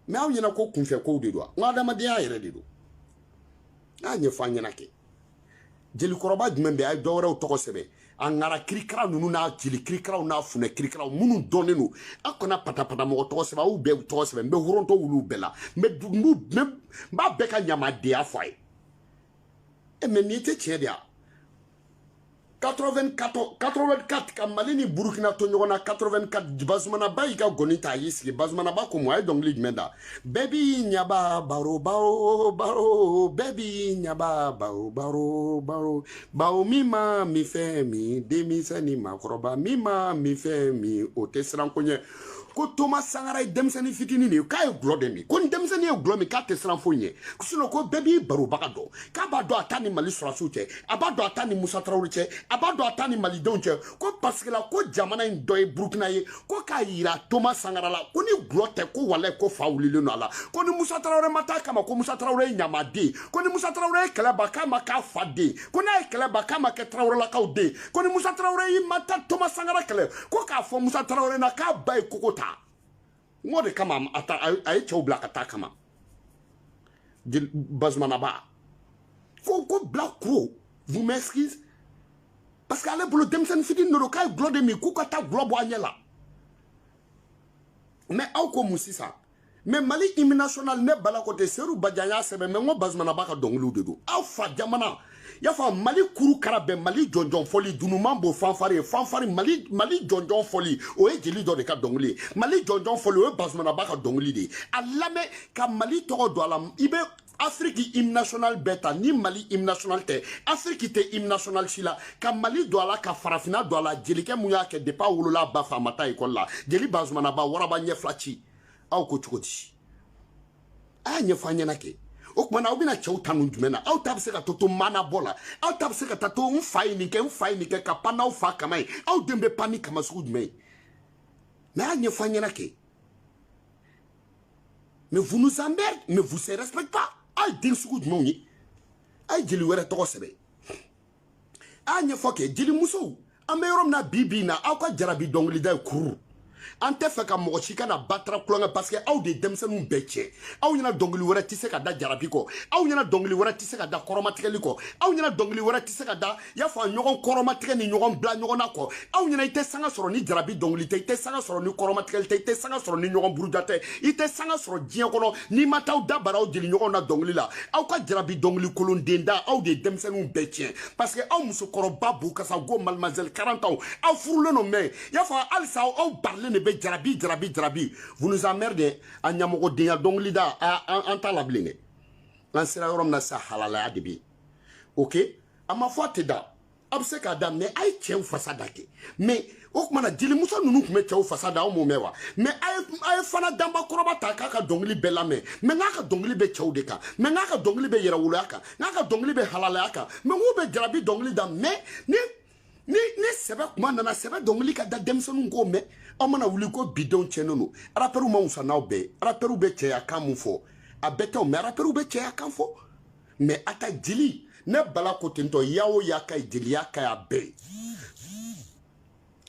mais aw ɲɛna ko kunfɛ kow de don n ko adamadenya yɛrɛ de don a ɲɛfɔ an ɲɛna kɛ jelikɔrɔba jumɛn bɛ a ye dɔ wɛrɛw tɔgɔ sɛbɛn a ŋara kirikara ninnu n'a jeli kirikaraw n'a funɛ kirikaraw minnu dɔnnen don a kana patapata mɔgɔ tɔgɔ sɛbɛn aw bɛɛ tɔgɔ sɛbɛn n bɛ hɔrɔntɔ wuluw bɛɛ la n b'a bɛɛ ka ɲamadenya fɔ a ye mais nin tɛ tiɲɛ de ya 84 ka Mali ni Burkina to ɲɔgɔn na 84 Bazumana ba y'i ka gɔni ta a y'i sigi Bazumana ba ko mun a ye dɔnkili jumɛn da bɛɛ b'i ɲaba baro bɛɛ b'i ɲaba baro bawo min ma min fɛn min denmisɛn ni maakɔrɔba min ma min fɛn min o tɛ siran ko ɲɛ ko Thomas Sankara ye denmisɛnnin fitinin de ye k'a ye gulɔ de min ko ni denmisɛnnin ye gulɔ min k'a tɛ siran foyi ɲɛ sinon ko bɛɛ b'i barobaga dɔn k'a b'a dɔn a ta ni Mali sɔrɔdasiw cɛ a b'a dɔn a ta ni Musa Tarawele cɛ a b'a dɔn a ta ni malidenw cɛ ko parce que la ko jamana in dɔ ye Burukina ye ko k'a yira Thomas Sankara la ko ni gulɔ tɛ ko walayi ko fa wulilen don a la ko ni Musa Tarawele ma taa kama ko Musa Tarawele ye ɲamaden ko ni Musa Tarawele ye kɛlɛ ban k'a ma k'a fa den ko n'a ye kɛlɛ ban k'a ma kɛ Tarawelelakaw den ko ni Musa Tarawele y'i ma taa Thomas Sankara kɛlɛ ko k'a fɔ Musa Tarawele na k'a ba ye kogo ta n de kama a ye cɛw bila ka taa kama Bazumana ba ko bila kuro vous m'excusez parce que ale bolo denmisɛnnin fitinin de don k'a ye gulɔ de min k'u ka taa gulɔ bɔ a ɲɛ la mais aw ko mun sisan mais Mali hymne national ne bala ko tɛ Seru Badian y'a sɛbɛn mais n ko Bazumana ba ka dɔnkiliw de don aw fa jamana y'a fɔ Mali kuru kara bɛn Mali jɔnjɔn fɔli dunuman b'o fanfari Mali jɔnjɔn fɔli o ye jeli dɔ de ka dɔnkili ye Mali jɔnjɔn fɔli o ye Bazumana ba ka dɔnkili de ye a lamɛn ka Mali tɔgɔ don a la i bɛ Afrique hymne national bɛɛ ta ni Mali hymne national tɛ Afrique tɛ hymne national si la ka Mali don a la ka farafinna don a la jelikɛ mun y'a kɛ depuis a wolola ba fa a ma taa école la jeli Bazumana ba waraba ɲɛ fila ci aw ko cogo di a y'a ɲɛfɔ an ɲɛna kɛ o kumana aw bɛna cɛw ta nun jumɛn na aw ta bɛ se ka to mana bɔ la aw ta bɛ se ka taa to n fa ye nin kɛ ka pan n'aw fa kama ye aw den bɛ pan ni kama sugu jumɛn ye mais a y'a ɲɛfɔ an ɲɛna kɛ mais vous nous emmerdez mais vous se respectez pas aw ye den sugu jumɛnw ye a ye jeli wɛrɛ tɔgɔ sɛbɛn a y'a ɲɛfɔ kɛ jeli musow an bɛ yɔrɔ min na bi na aw ka jarabi dɔnkilida ye kuru an tɛ fɛ ka mɔgɔ si ka na batara kulonkɛ parce que aw de ye denmisɛnninw bɛɛ cɛ aw ɲɛna dɔnkili wɛrɛ tɛ se ka da jarabi kɔ aw ɲɛna dɔnkili wɛrɛ tɛ se ka da kɔrɔmatigɛli kɔ aw ɲɛna dɔnkili wɛrɛ tɛ se ka da i y'a fɔ ɲɔgɔn kɔrɔmatigɛ ni ɲɔgɔn bila ɲɔgɔn na kɔ aw ɲɛna i tɛ sanga sɔrɔ ni jarabi dɔnkili tɛ i tɛ sanga sɔrɔ ni kɔrɔmatigɛli tɛ i tɛ sanga sɔrɔ ni ɲɔgɔn buruja tɛ i tɛ sanga sɔrɔ diɲɛ kɔnɔ n'i ma taa aw da bara aw jeli ɲɔgɔn na dɔnkili la aw ka jarabi dɔnkili kolonden da aw de ye denmisɛnninw bɛɛ tiɲɛ parce que aw musokɔrɔba b'u kasa go mademoiselle 40 ans aw furulen don mɛ i y'a fɔ halisa aw barilen de bɛ jarabi vous nous emmerdez a ɲamɔgɔdenya dɔnkili da an t'a la bilen dɛ an sera yɔrɔ min na sa halalaya de bɛ yen ok a ma fɔ a tɛ da a bɛ se k'a da mais a ye cɛw fasa da kɛ mais o tuma na jelimuso ninnu tun bɛ cɛw fasa da aw m'o mɛn wa mais a ye fana danba kɔrɔba ta k'a ka dɔnkili bɛɛ lamɛn mais n'a ka dɔnkili bɛ cɛw de kan mais n'a ka dɔnkili bɛ yɛrɛwoloya kan n'a ka dɔnkili bɛ halalaya kan mais n'u bɛ jarabi dɔnkili da mais ni sɛbɛ kuma nana sɛbɛ dɔnkili ka da denmisɛnninw k'o mɛn aw mana wuli ko bidenw tiɲɛnen don rapɛriw ma wusa n'aw bɛɛ rapɛriw bɛ cɛya kan mun fɔ a bɛɛ tɛ o mais rapɛriw bɛ cɛya kan fɔ mais a ta jeli ne bala ko tento yawo yaka jeliya kaya be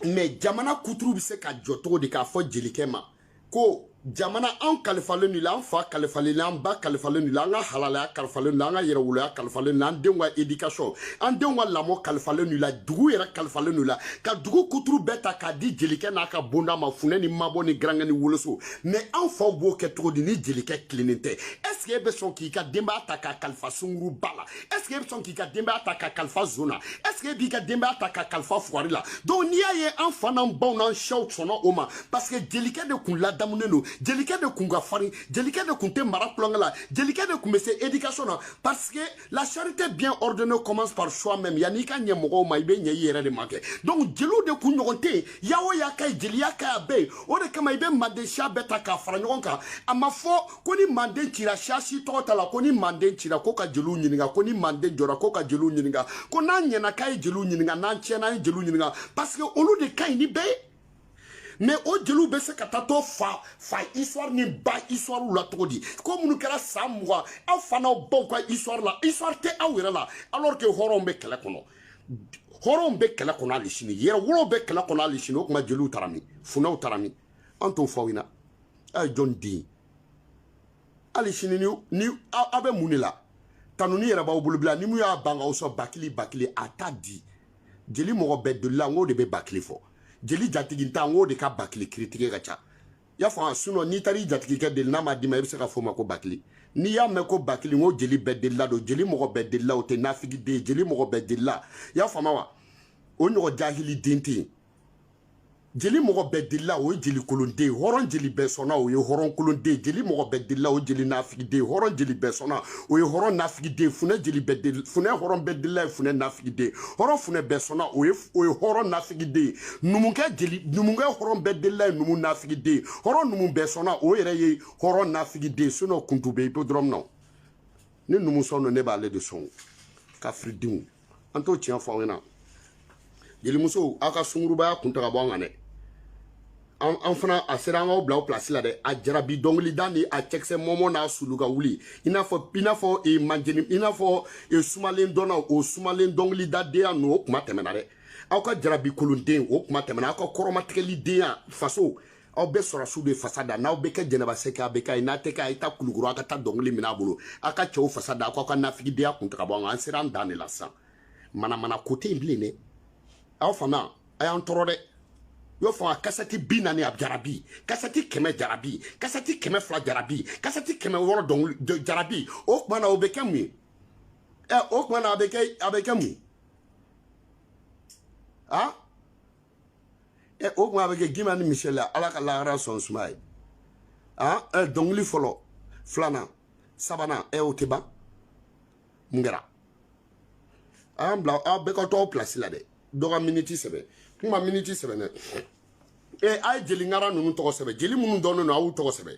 mais jamana kuturu bi se ka joto de ka fo jelike ma ko jamana an kalifalen ni la an fa kalifalen an ba kalifalen ni la an ka halalaya kalifalen ni la an ka yɛrɛwoloya kalifalen ni la an denw ka éducation an denw ka lamɔ kalifalen ni la dugu yɛrɛ kalifalen ni la ka dugu kuturu bɛɛ ta k'a di jelikɛ n'a ka bonda ma funɛ ni mabɔ ni garankɛ ni woloso mais an faw b'o kɛ cogo di ni jelikɛ tilennen tɛ est ce que e bɛ sɔn k'i ka denbaya ta k'a kalifa sunguru ba la est ce que e bɛ sɔn k'i ka denbaya ta k'a kalifa zon na est ce que e b'i ka denbaya ta k'a kalifa fugari la donc n'i y'a ye an fa n'an baw n'an sɛw sɔnna o ma parce que jelikɛ de kun ladamunen don jelikɛ de kun ka farin jelikɛ de kun tɛ mara kulonkɛ la jelikɛ de kun bɛ se éducation na parce que la charité bien ordonnée commence par soi-même yanni ka ɲɛ mɔgɔw ma i bɛ ɲɛ i yɛrɛ de ma kɛ donc jeliw de kun ɲɔgɔn tɛ yen yawo ya ka ye jeliya ka ya bɛɛ ye o de kama i bɛ manden siya bɛɛ ta k'a fara ɲɔgɔn kan a ma fɔ ko ni manden cira siya si tɔgɔ t'a la ko ni manden cira ko ka jeliw ɲininka ko ni manden jɔra ko ka jeliw ɲininka ko n'an ɲɛna k'a ye jeliw ɲininka n'an tiɲɛna an ye jeliw ɲininka parce que olu de ka ɲi ni bɛɛ ye mais o jeliw bɛ se ka taa to fa histoire ni ba histoire la cogo di ko minnu kɛra san 20 aw fa n'aw baw ka histoire la histoire tɛ aw yɛrɛ la alors que hɔrɔnw bɛ kɛlɛ kɔnɔ hɔrɔnw bɛ kɛlɛ kɔnɔ hali sini yɛrɛwolow bɛ kɛlɛ kɔnɔ hali sini o tuma jeliw taara min funɛw taara min an t'o fɔ aw ɲɛna a ye jɔn den hali sini ni aw bɛ mun de la tanuni yɛrɛ b'aw bolo bila ni mun y'a ban k'aw sɔn bakili a t'a di jeli mɔgɔ bɛɛ dolila n k'o de bɛ bakili fɔ jeli jatigi ta n k'o de ka bakili critique ka ca y'a fɔ sinon n'i taara i jatigikɛ deli n'a ma d'i ma i bɛ se ka fɔ o ma ko bakili n'i y'a mɛn ko bakili n ko jeli bɛɛ delila don jeli mɔgɔ bɛɛ delila o tɛ nafigi den jeli mɔgɔ bɛɛ delila y'a faamu wa o ɲɔgɔn jahili den tɛ yen jeli mɔgɔ bɛɛ delila o ye jeli kolonden hɔrɔn jeli bɛɛ sɔnna o ye hɔrɔn kolonden jeli mɔgɔ bɛɛ delila o ye jeli nafigiden hɔrɔn jeli bɛɛ sɔnna o ye hɔrɔn nafigiden funɛ jeli bɛɛ delila funɛ hɔrɔn bɛɛ delila ye funɛ nafigiden hɔrɔn funɛ bɛɛ sɔnna o ye hɔrɔn nafigiden numukɛ hɔrɔn bɛɛ delila ye numu nafigiden hɔrɔn numu bɛɛ sɔnna o yɛrɛ ye hɔrɔn nafigiden sinon kuntu bɛ hippodrome na ni numu sɔn don ne b'ale de sɔn kafiridenw an t'o tiɲɛ fɔ aw ɲɛna jelimusow aw ka sungurubaya kun tɛ ka bɔ an kan dɛ an fana a sera an k'aw bila o place la dɛ a jarabi dɔnkilida ni a cɛkisɛ mɔmɔ n'a sulu ka wuli i n'a fɔ manjeni i n'a fɔ sumalen dɔnna o sumalen dɔnkilidadenya ninnu o kuma tɛmɛna dɛ aw ka jarabi kolonden o kuma tɛmɛna aw ka kɔrɔmatigɛlidenya faso aw bɛ sɔrɔsiw de fasa da n'aw bɛ kɛ jɛnɛba sɛkɛ a bɛ kɛ a ye n'a tɛ kɛ a ye taa kulukoro aw ka taa dɔnkili minɛ a bolo aw ka cɛw fasa da aw k'aw ka nafigidenya kun tɛ ka bɔ an kan an sera an dan de la sisan manamana ko tɛ yen bilen dɛ aw fana a y'an tɔɔrɔ dɛ y'o fɔ a kasɛti 40 a jarabi kasɛti 100 jarabi kasɛti 200 jarabi kasɛti 600 dɔnkili jarabi o tuma na o bɛ kɛ mun ye o tuma na a bɛ kɛ mun o tuma a bɛ kɛ Gima ni Michel ala ka lahara sɔn suma ye dɔnkili fɔlɔ filanan sabanan o tɛ ban mun kɛra a y'an bila aw bɛɛ ka to aw place la dɛ dɔ ka miniti sɛbɛn kuma miniti sɛbɛn dɛ a ye jeli ŋara ninnu tɔgɔ sɛbɛn jeli minnu dɔnnen don a y'u tɔgɔ sɛbɛn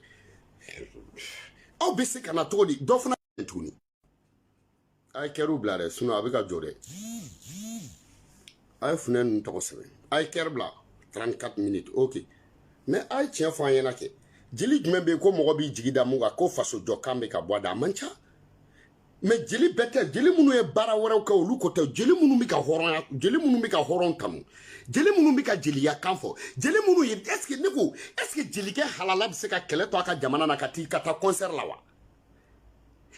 aw bɛ se ka na cogo di dɔ fana tuguni a ye kɛriw bila dɛ sinon a bɛ ka jɔ dɛ a ye funɛ ninnu tɔgɔ sɛbɛn a ye kɛri bila 34 minutes ok mais a ye tiɲɛ fɔ an ɲɛna kɛ jeli jumɛn bɛ yen ko mɔgɔ b'i jigi da mun kan ko faso jɔ kan bɛ ka bɔ a da a man ca mais jeli bɛɛ tɛ jeli minnu ye baara wɛrɛw kɛ olu ko tɛ jeli minnu bɛ ka hɔrɔnya jeli minnu bɛ ka hɔrɔn tanu jeli minnu bɛ ka jeliya kan fɔ jeli minnu ye est ce que ne ko est ce que jelikɛ halala bɛ se ka kɛlɛ to a ka jamana na ka taa concert la wa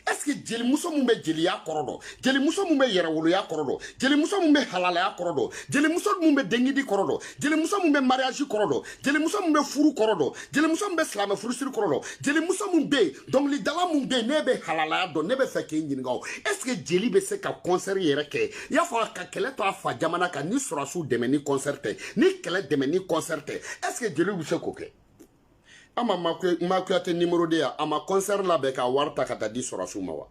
est ce que jelimuso mun bɛ jeliya kɔrɔ dɔn jelimuso mun bɛ yɛrɛwoloya kɔrɔ dɔn jelimuso mun bɛ halalaya kɔrɔ dɔn jelimuso mun bɛ dengidi kɔrɔ dɔn jelimuso mun bɛ mariage kɔrɔ dɔn jelimuso mun bɛ furu kɔrɔ dɔn jelimuso mun bɛ silamɛ furusiri kɔrɔ dɔn jelimuso mun bɛ yen dɔnkilidala mun bɛ yen ne bɛ halalaya dɔn ne bɛ fɛ k'e ɲininka o est ce que jeli bɛ se ka concert yɛrɛ kɛ i y'a fɔ ka kɛlɛ to a fa jamana kan ni sɔrɔsiw dɛmɛ ni concert tɛ ni kɛlɛ dɛmɛ ni concert tɛ est ce que jeliw bɛ se k'o kɛ ama Makuyate numéro 2 ya ama concert labɛn ka wari ta ka taa di sɔrɔsiw ma wa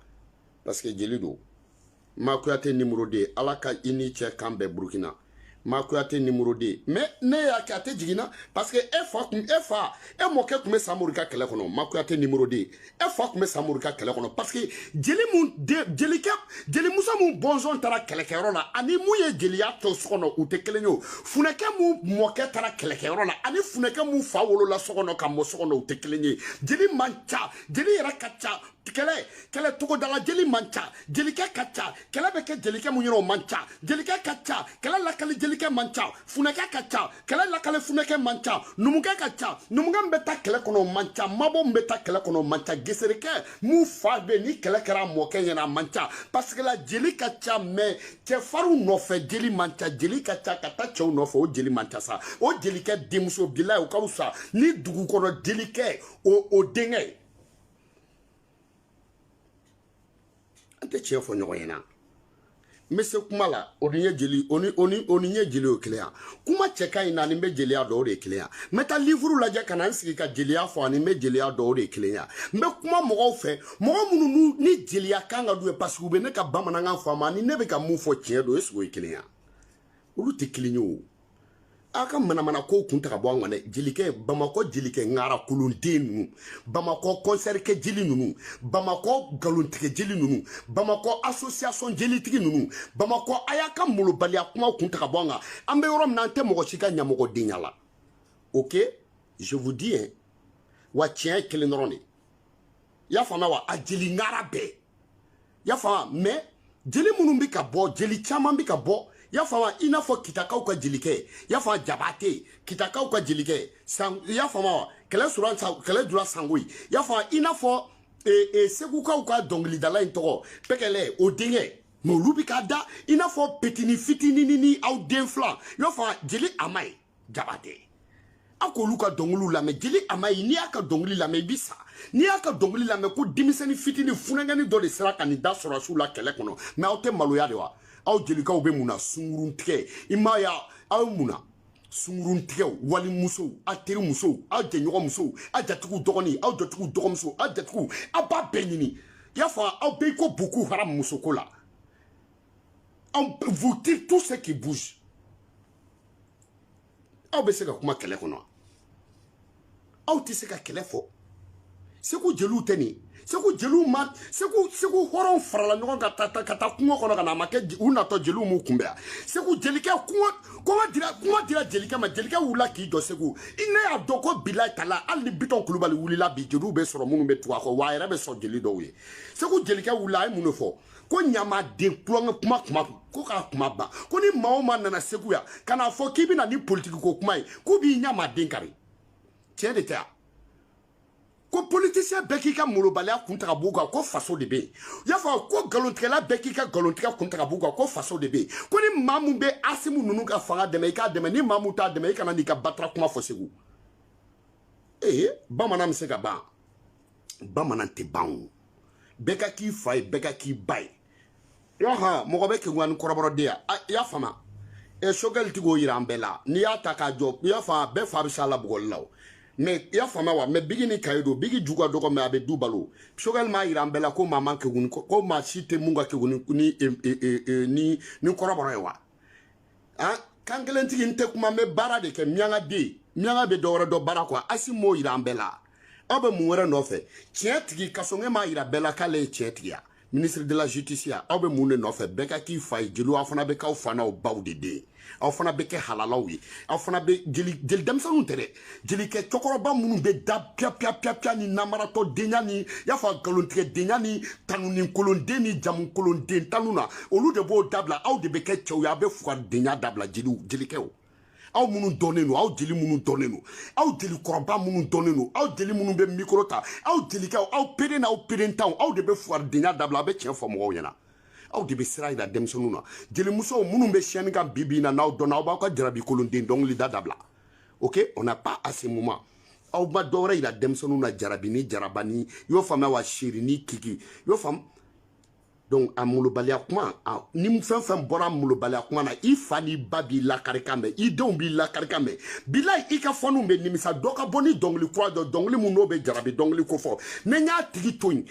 parce que jeli don Makuyate numéro 2 ala ka i ni cɛ kan bɛɛ Burukina Makuyate numéro 2 mais ne y'a kɛ a tɛ jiginna parce que e mɔkɛ tun bɛ Samori ka kɛlɛ kɔnɔ Makuyate numéro 2 e fa tun bɛ Samori ka kɛlɛ kɔnɔ parce que jelimuso mun bɔnsɔn taara kɛlɛkɛyɔrɔ la ani mun ye jeliya to so kɔnɔ u tɛ kelen ye o funɛkɛ mun mɔkɛ taara kɛlɛkɛyɔrɔ la ani funɛkɛ mun fa wolola so kɔnɔ ka mɔ so kɔnɔ u tɛ kelen ye jeli man ca jeli yɛrɛ ka ca kɛlɛ togo dala jeli manca jelikɛ ka ca kɛlɛ bɛ kɛ jelikɛ mun yɔrɔ manca jelikɛ ka ca kɛlɛ lakali jelikɛ manca funɛkɛ ka ca kɛlɛ lakali funɛkɛ manca numukɛ ka ca numukɛ min bɛ taa kɛlɛ kɔnɔ manca mabɔ min bɛ taa kɛlɛ kɔnɔ manca geserikɛ mun fa bɛ ni kɛlɛ kɛra mɔkɛ ɲɛna manca parce que la jeli ka ca mais cɛfarinw nɔfɛ jeli manca jeli ka ca ka taa cɛw nɔfɛ o jeli manca sa o jelikɛ denmuso bilayi o ka wusa ni dugu kɔnɔ jelikɛ o denkɛ an tɛ tiɲɛ fɔ ɲɔgɔn ɲɛna n bɛ se kuma la o ni ye jeli o ni ye jeli o kelen ya kuma cɛ ka ɲi na ni n bɛ jeliya dɔn o de ye kelen ya n bɛ taa livuru lajɛ ka na n sigi ka jeliya fɔ ani n bɛ jeliya dɔn o de ye kelen ya n bɛ kuma mɔgɔw fɛ mɔgɔ minnu ni jeliya kan ka d'u ye parce que u bɛ ne ka bamanankan faamu ani ne bɛ ka mun fɔ tiɲɛ don est-ce que o ye kelen ya olu tɛ kelen ye o a ka manamana kow kun ta ka bɔ an kan dɛ jelikɛ bamakɔ jelikɛ ŋara kolonden ninnu bamakɔ concert kɛ jeli ninnu bamakɔ galontigɛ jeli ninnu bamakɔ association jelitigi ninnu bamakɔ a y'a ka molobaliya kumaw kun ta ka bɔ an kan an bɛ yɔrɔ min na an tɛ mɔgɔ si ka ɲɛmɔgɔdenya la ok je vous dis hein wa tiɲɛ ye kelen dɔrɔn de i y'a faamuya wa a jeli ŋara bɛɛ i y'a faamuya mais jeli minnu bɛ ka bɔ jeli caman bɛ ka bɔ y'a faamuya i n'a fɔ kitakaw ka jelikɛ y'a faamuya jabate kitakaw ka jelikɛ y'a faamuya wa kɛlɛ jula sangoyi y'a faamuya i n'a fɔ segukaw ka dɔnkilidala in tɔgɔ pɛkɛlɛ o denkɛ mais olu bɛ ka da i n'a fɔ petini fitini ni aw den fila y'a faamuya jeli amayi jabate aw k'olu ka dɔnkiliw lamɛn jeli amayi n'i y'a ka dɔnkili lamɛn i bɛ sa n'i y'a ka dɔnkili lamɛn ko denmisɛnnin fitini funɛgɛni dɔ de sera ka nin da sɔrɔ su la kɛlɛ kɔnɔ mais aw tɛ maloya de wa aw jelikaw bɛ mun na sungurun tigɛ i m'a ye aw mun na sungurun tigɛw walimusow aw terimusow aw jɛɲɔgɔn musow aw jatigiw dɔgɔnin aw jatigiw dɔgɔmusow aw jatigiw aw b'a bɛɛ ɲini i y'a fɔ aw bɛɛ ko Boko Haram musoko la vous tirez tout ce qui bouge aw bɛ se ka kuma kɛlɛ kɔnɔ aw tɛ se ka kɛlɛ fɔ segu jeliw tɛ nin segu jeliw ma segu hɔrɔnw farala ɲɔgɔn kan ka taa kungo kɔnɔ ka na a ma kɛ u natɔ jeliw m'u kunbɛn segu jelikɛ kuma dira jelikɛ ma jelikɛ wulila k'i jɔ segu i ne y'a dɔn ko bilayi tala hali ni Bitɔn Kulubali wulila bi jeliw bɛ sɔrɔ minnu bɛ tugu a kɔ wa a yɛrɛ bɛ sɔn jeli dɔw ye segu jelikɛ wulila a ye mun de fɔ ko ɲamaden kulonkɛ kuma ko k'a kuma ban ko ni maa o maa nana segu yan ka n'a fɔ k'i bɛna ni politiki ko kuma ye k'u b'i ɲamaden kari tiɲɛ de tɛ yan ko politicien bɛɛ k'i ka molobaliya kun ta ka b'u kan ko faso de bɛ yen i y'a fɔ ko galontigɛla bɛɛ k'i ka galontigɛ kun ta ka b'u kan ko faso de bɛ yen ko ni maa min bɛ Asimu ninnu ka fanga dɛmɛ i k'a dɛmɛ ni maa min t'a dɛmɛ i kana n'i ka batara kuma fɔ segu bamanan bɛ se ka ban bamanan tɛ ban o bɛɛ ka k'i fa ye bɛɛ ka k'i ba ye mɔgɔ bɛ kɛŋuya ni kɔrɔbɔrɔden ya i y'a faamuya Sogɛli tɛ k'o yira an bɛɛ la n'i y'a ta k'a jɔ i y'a faamuya bɛɛ fa bɛ se a la bugɔli la o mais i y'a faamuya wa mais bigi ni kaye don bigi ju ka dɔgɔ mais a bɛ du balo Sogɛli m'a yira an bɛɛ la ko maa man kɛgun ko maa si tɛ mun ka kɛgun ni kɔrɔbɔrɔ ye wa kan kelentigi n tɛ kuma n bɛ baara de kɛ miyaŋa bɛ dɔwɛrɛ dɔn baara quoi Asimu m'o yira an bɛɛ la aw bɛ mun wɛrɛ nɔfɛ tiɲɛ tigi kasɔngɛ m'a yira bɛɛ la k'ale ye tiɲɛ tigi ya ministre de la justice aw bɛ mun de nɔfɛ bɛɛ ka k'i fa ye jeliw aw fana bɛ k'aw fa n'aw baw de den aw fana bɛ kɛ halalaw ye aw fana bɛ jeli denmisɛnninw tɛ dɛ jelikɛ cɛkɔrɔba minnu bɛ da piya ni namaratɔ denya ni y'a fɔ galontigɛ denya ni tanunin kolonden ni jamu kolonden tanu na olu de b'o dabila aw de bɛ kɛ cɛw ye aw bɛ fugari denya dabila jelikɛw aw minnu dɔnnen don aw jeli minnu dɔnnen don aw jeli kɔrɔba minnu dɔnnen don aw jeli minnu bɛ mikoro ta aw jelikɛw aw pere n'aw perentanw aw de bɛ fugari denya dabila aw bɛ tiɲɛ fɔ mɔgɔw ɲɛna aw de bɛ sira yira denmisɛnninw na jelimusow minnu bɛ siyɛnni kan bi in na n'aw dɔnna aw b'aw ka jarabi kolonden dɔnkilida dabila ok on n'a pas à ce moment aw ma dɔwɛrɛ yira denmisɛnninw na jarabi ni jaraba ni i y'o faamuya wa seri ni kiki i y'o faamu donc a molobaliya kuma ni fɛn fɛn bɔra molobaliya kuma na i fa ni ba b'i lakari kan mɛn i denw b'i lakari kan mɛn bilayi i ka fɔniw bɛ nimisa dɔ ka bɔ ni dɔnkili kura dɔ dɔnkili mun n'o bɛ jarabi dɔnkili ko fɔ ne y'a tigi to yen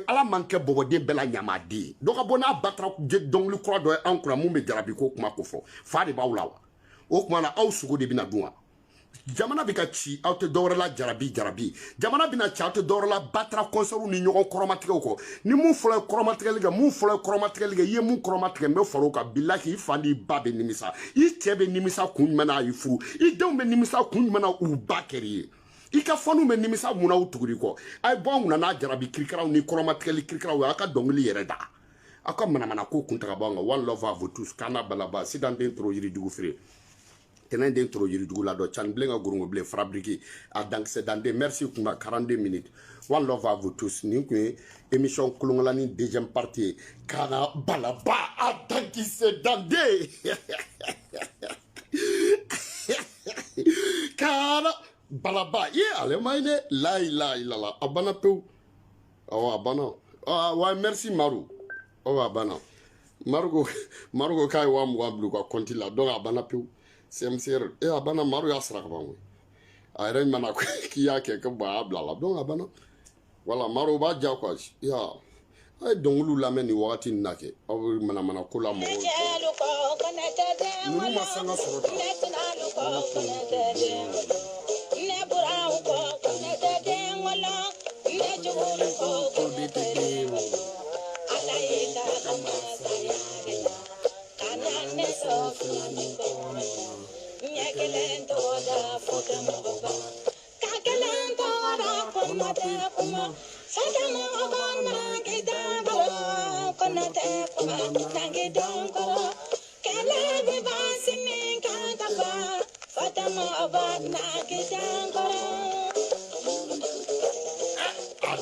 ala man kɛ bɔbɔden bɛɛ la ɲamaden ye dɔ ka bɔ n'a batara dɔnkili kura dɔ ye an kunna mun bɛ jarabi ko kuma ko fɔ fa de b'aw la wa o tuma na aw sogo de bɛna dun wa jamana bɛ ka ci aw tɛ dɔwɛrɛ la jarabi jamana bɛna ci aw tɛ dɔwɛrɛ la batara kɔnsɛriw ni ɲɔgɔn kɔrɔmatigɛw kɔ ni mun fɔlɔ ye kɔrɔmatigɛli kɛ i ye mun kɔrɔmatigɛ n bɛ far'o kan bilahi i fa n'i ba bɛ nimisa i cɛ bɛ nimisa kun jumɛn na a y'i furu i denw bɛ nimisa kun jumɛn na u ba kɛr'i ye ika fanu me nimisa muna utuguri ko ay bon na jarabi kirikaraw ni koromatkeli kirikaraw aka dongli yere da aka mana ko kunta banga one love à vous tous kana balaba si dans dentro yiri dugu fré tenen dentro yiri dugu la do chan blenga gurungo ble fabriqué à donc c'est dans des merci kuma 42 minutes one love à vous tous ni ko émission kulungala ni deuxième partie kana balaba à donc c'est dans des kana balaba ye ale mayne la ilaha illallah abana peu abana wa merci Maru abana Marugo kai wa mblu ko konti la donc abana peu semser abana Maru ya sra banwe ayre mana ko kiya ke ko ba blala donc abana wala Maru ba ja ko ya ay dongulu la meni wakati nake mana ko la mo nunu masanga sorota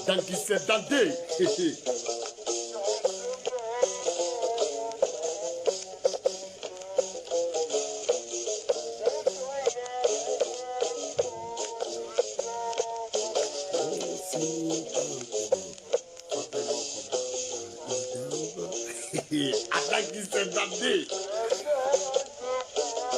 donc c'est dandé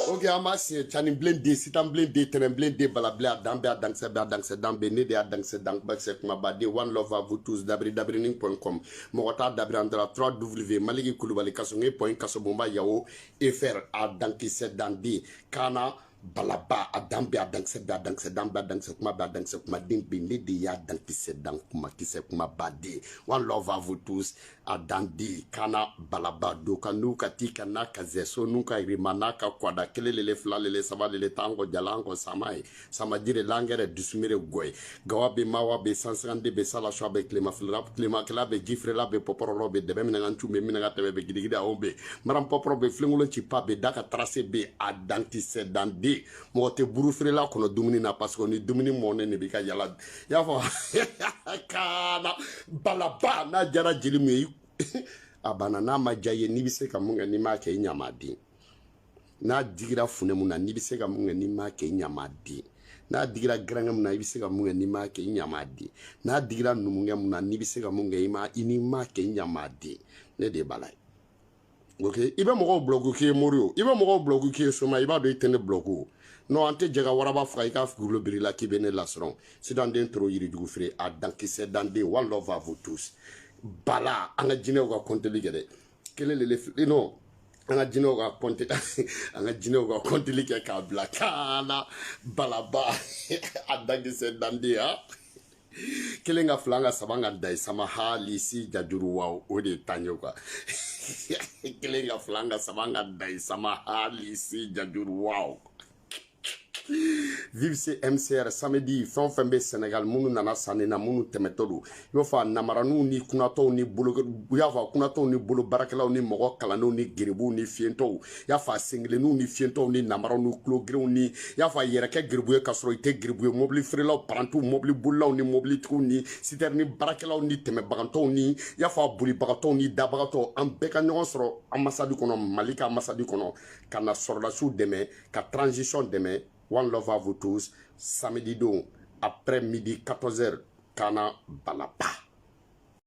ok amasi chani blende sitam blende tenen blende balabla dambe adangse dambe ne de adangse dambe c'est kuma bade one love à vous tous dabri.com mogota dabri andra 3w maligi kulubali kasonge.kasobomba yao fr adangse dandi kana balaba adambe adangse kuma dimbe ne de ya adangse dan kuma kise kuma bade one love à vous tous adandi kana balaba do kanu katika na kazeso nuka irimana ka kwada kelele flalele sabalele tango jalango samai samadire langere dusumire goy gawabe mawabe sansande be sala shwabe klima flap klima klabe gifre labe poporo be debe minantu me minaga tebe gidigida ombe maram poporo be flingulo chipa be daka tracé be adanti sedandi mote burufre la kono dumuni na parce que ni dumuni mone ne bika yala yafo kana balaba na jara jilimi abana na majaye ni bise ka munga ni ma ke nyamadi na digira fune muna ni bise ka munga ni ma ke nyamadi na digira granga muna ni bise ka munga ni ma ke nyamadi na digira numunga muna ni bise ka munga ini ma ke nyamadi ne de balai ok ibe mo blogu ke morio ibe mo blogu ke soma iba do itene blogu no ante jaga waraba fra ika fugulo birila ki bene lasron c'est dans dentro yiri dugu fré a dankise dande one love à vous tous bala anga jine ko konteli gede kelele le no anga jine ko konte anga jine ko konteli ke ka blakana balaba a dankise dande ha kelenga flanga sabanga dai sama hali si jaduru wa ode tanyo kwa kelenga flanga sabanga dai sama hali si jaduru wa vive ce MCR samedi fon fembe Sénégal munu nana sanena munu temetolu yofa namaranu ni kunato ni bolo yafa kunato ni bolo barakelaw ni mogo kalano ni geribu ni fiento yafa singlenu ni fiento ni namaranu klogrew ni yafa yereke geribu kasro ite geribu mobili frelaw parantu mobili bullaw ni mobili tru ni siter ni barakelaw ni teme baganto ni yafa buli bagato ni dabagato an beka ñogon soro ambassade kono malika ambassade kono kana sordasu deme ka transition deme. One love à vous tous. Samedi donc, après midi 14h, Kana Balapa.